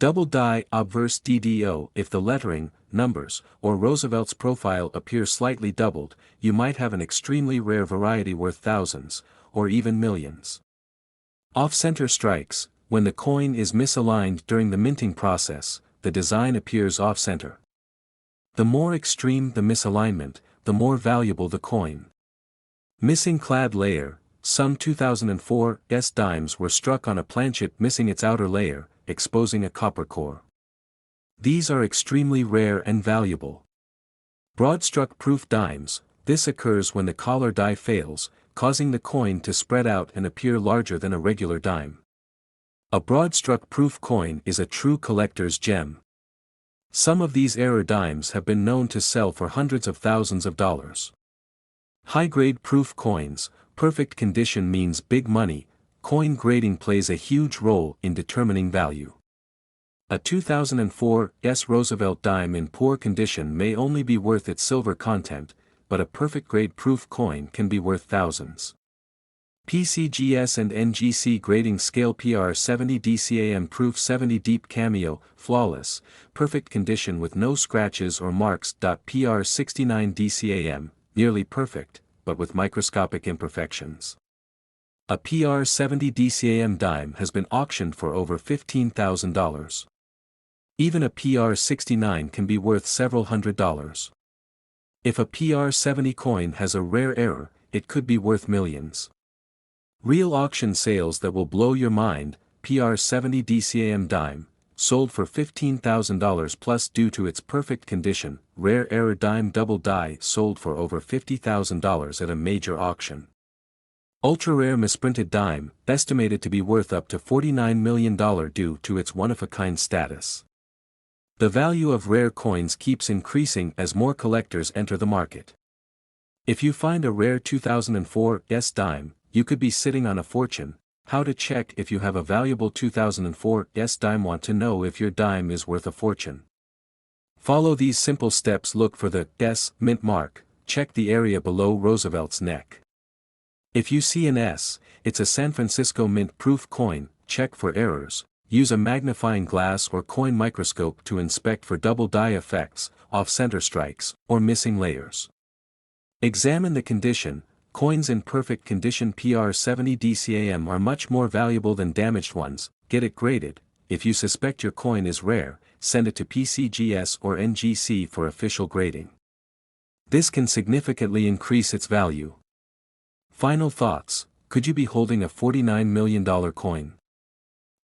Double die obverse DDO. If the lettering, numbers, or Roosevelt's profile appear slightly doubled, you might have an extremely rare variety worth thousands, or even millions. Off-center strikes. When the coin is misaligned during the minting process, the design appears off-center. The more extreme the misalignment, the more valuable the coin. Missing clad layer. Some 2004 dimes were struck on a planchet missing its outer layer, exposing a copper core. These are extremely rare and valuable. Broad-struck proof dimes. This occurs when the collar die fails, causing the coin to spread out and appear larger than a regular dime. A broad-struck proof coin is a true collector's gem. Some of these error dimes have been known to sell for hundreds of thousands of dollars. High-grade proof coins. Perfect condition means big money. Coin grading plays a huge role in determining value. A 2004 Roosevelt dime in poor condition may only be worth its silver content, but a perfect grade proof coin can be worth thousands. PCGS and NGC grading scale. PR 70 DCAM proof 70 deep cameo, flawless, perfect condition with no scratches or marks. PR 69 DCAM, nearly perfect, but with microscopic imperfections. A PR 70 DCAM dime has been auctioned for over $15,000. Even a PR 69 can be worth several $100s. If a PR 70 coin has a rare error, it could be worth millions. Real auction sales that will blow your mind. PR 70 DCAM dime, sold for $15,000 plus due to its perfect condition. Rare error dime double die sold for over $50,000 at a major auction. Ultra-rare misprinted dime, estimated to be worth up to $49 million due to its one-of-a-kind status. The value of rare coins keeps increasing as more collectors enter the market. If you find a rare 2004 dime, you could be sitting on a fortune. How to check if you have a valuable 2004 dime? Want to know if your dime is worth a fortune? Follow these simple steps. Look for the S mint mark. Check the area below Roosevelt's neck. If you see an S, it's a San Francisco mint proof coin. Check for errors. Use a magnifying glass or coin microscope to inspect for double die effects, off-center strikes, or missing layers. Examine the condition. Coins in perfect condition PR 70 DCAM are much more valuable than damaged ones. Get it graded. If you suspect your coin is rare, send it to PCGS or NGC for official grading. This can significantly increase its value. Final thoughts. Could you be holding a $49 million coin?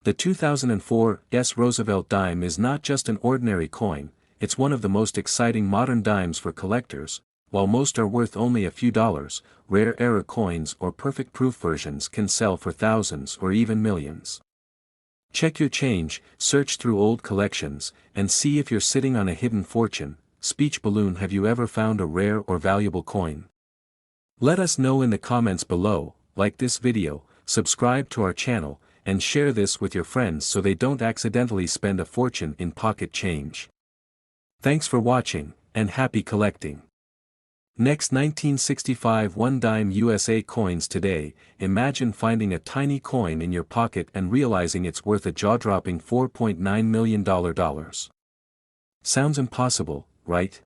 The 2004 Roosevelt dime is not just an ordinary coin, it's one of the most exciting modern dimes for collectors. While most are worth only a few dollars, rare error coins or perfect proof versions can sell for thousands or even millions. Check your change, search through old collections, and see if you're sitting on a hidden fortune. Speech balloon. Have you ever found a rare or valuable coin? Let us know in the comments below. Like this video, subscribe to our channel, and share this with your friends so they don't accidentally spend a fortune in pocket change. Thanks for watching, and happy collecting. Next, 1965 1-dime USA coins. Today, imagine finding a tiny coin in your pocket and realizing it's worth a jaw-dropping $4.9 million. Sounds impossible, right?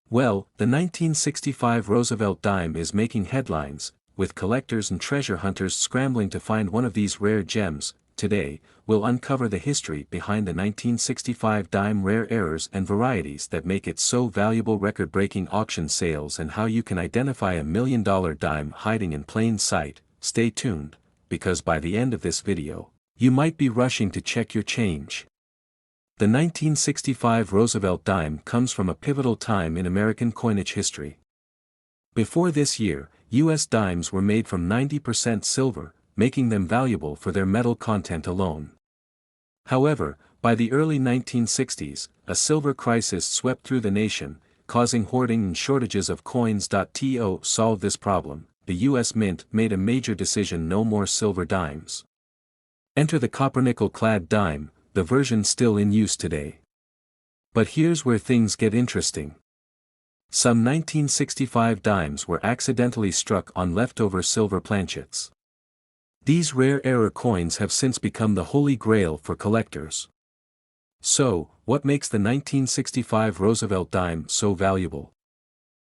Well, the 1965 Roosevelt dime is making headlines, with collectors and treasure hunters scrambling to find one of these rare gems. Today, we'll uncover the history behind the 1965 dime, rare errors and varieties that make it so valuable, record-breaking auction sales, and how you can identify a $1 million dime hiding in plain sight. Stay tuned, because by the end of this video, you might be rushing to check your change. The 1965 Roosevelt dime comes from a pivotal time in American coinage history. Before this year, U.S. dimes were made from 90% silver, making them valuable for their metal content alone. However, by the early 1960s, a silver crisis swept through the nation, causing hoarding and shortages of coins. To solve this problem, the U.S. Mint made a major decision: no more silver dimes. Enter the copper-nickel-clad dime, the version still in use today. But here's where things get interesting. Some 1965 dimes were accidentally struck on leftover silver planchets. These rare error coins have since become the holy grail for collectors. So, what makes the 1965 Roosevelt dime so valuable?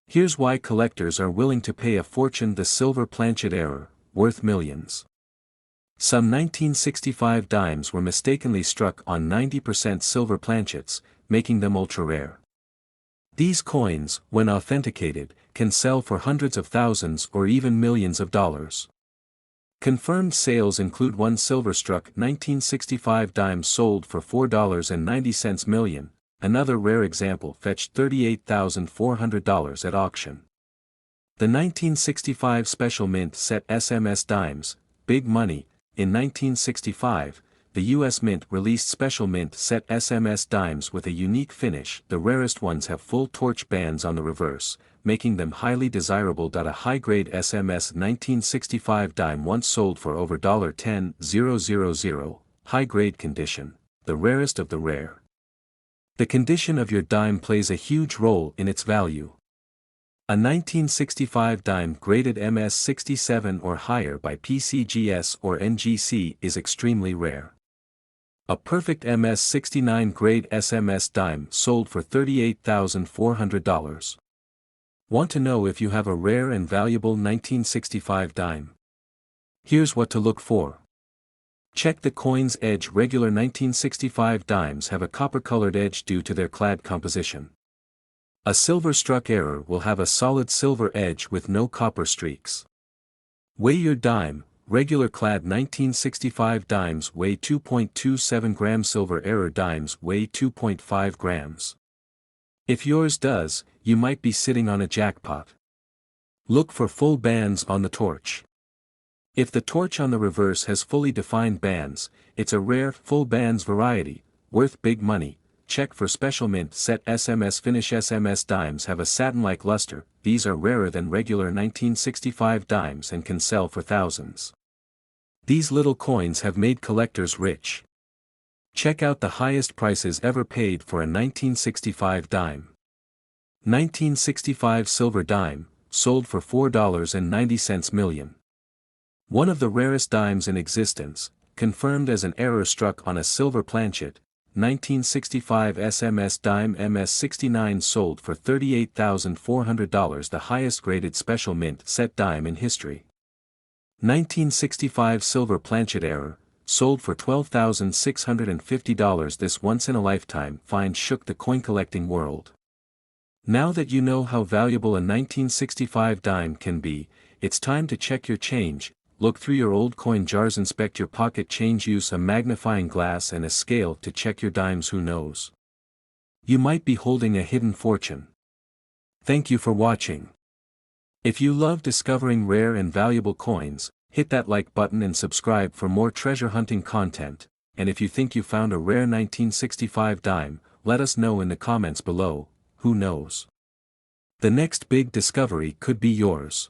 Here's why collectors are willing to pay a fortune: the silver planchet error, worth millions. Some 1965 dimes were mistakenly struck on 90% silver planchets, making them ultra-rare. These coins, when authenticated, can sell for hundreds of thousands or even millions of dollars. Confirmed sales include one silver-struck 1965 dime sold for $4.90 million. Another rare example fetched $38,400 at auction. The 1965 Special Mint Set SMS dimes, big money. In 1965, the U.S. Mint released Special Mint Set SMS dimes with a unique finish. The rarest ones have full torch bands on the reverse, making them highly desirable. A high-grade SMS 1965 dime once sold for over $10,000. High-grade condition, the rarest of the rare. The condition of your dime plays a huge role in its value. A 1965 dime graded MS67 or higher by PCGS or NGC is extremely rare. A perfect MS69 grade SMS dime sold for $38,400. Want to know if you have a rare and valuable 1965 dime? Here's what to look for. Check the coin's edge. Regular 1965 dimes have a copper-colored edge due to their clad composition. A silver-struck error will have a solid silver edge with no copper streaks. Weigh your dime. Regular clad 1965 dimes weigh 2.27 grams. Silver error dimes weigh 2.5 grams. If yours does, you might be sitting on a jackpot. Look for full bands on the torch. If the torch on the reverse has fully defined bands, it's a rare, full bands variety, worth big money. Check for Special Mint Set SMS finish. SMS dimes have a satin-like luster. These are rarer than regular 1965 dimes and can sell for thousands. These little coins have made collectors rich. Check out the highest prices ever paid for a 1965 dime. 1965 silver dime, sold for $4.90 million. One of the rarest dimes in existence, confirmed as an error struck on a silver planchet. 1965 SMS dime MS69 sold for $38,400, the highest graded Special Mint Set dime in history. 1965 silver planchet error, sold for $12,650. This once-in-a-lifetime find shook the coin collecting world. Now that you know how valuable a 1965 dime can be, it's time to check your change. Look through your old coin jars, inspect your pocket change, use a magnifying glass and a scale to check your dimes. Who knows? You might be holding a hidden fortune. Thank you for watching. If you love discovering rare and valuable coins, hit that like button and subscribe for more treasure hunting content. And if you think you found a rare 1965 dime, let us know in the comments below. Who knows? The next big discovery could be yours.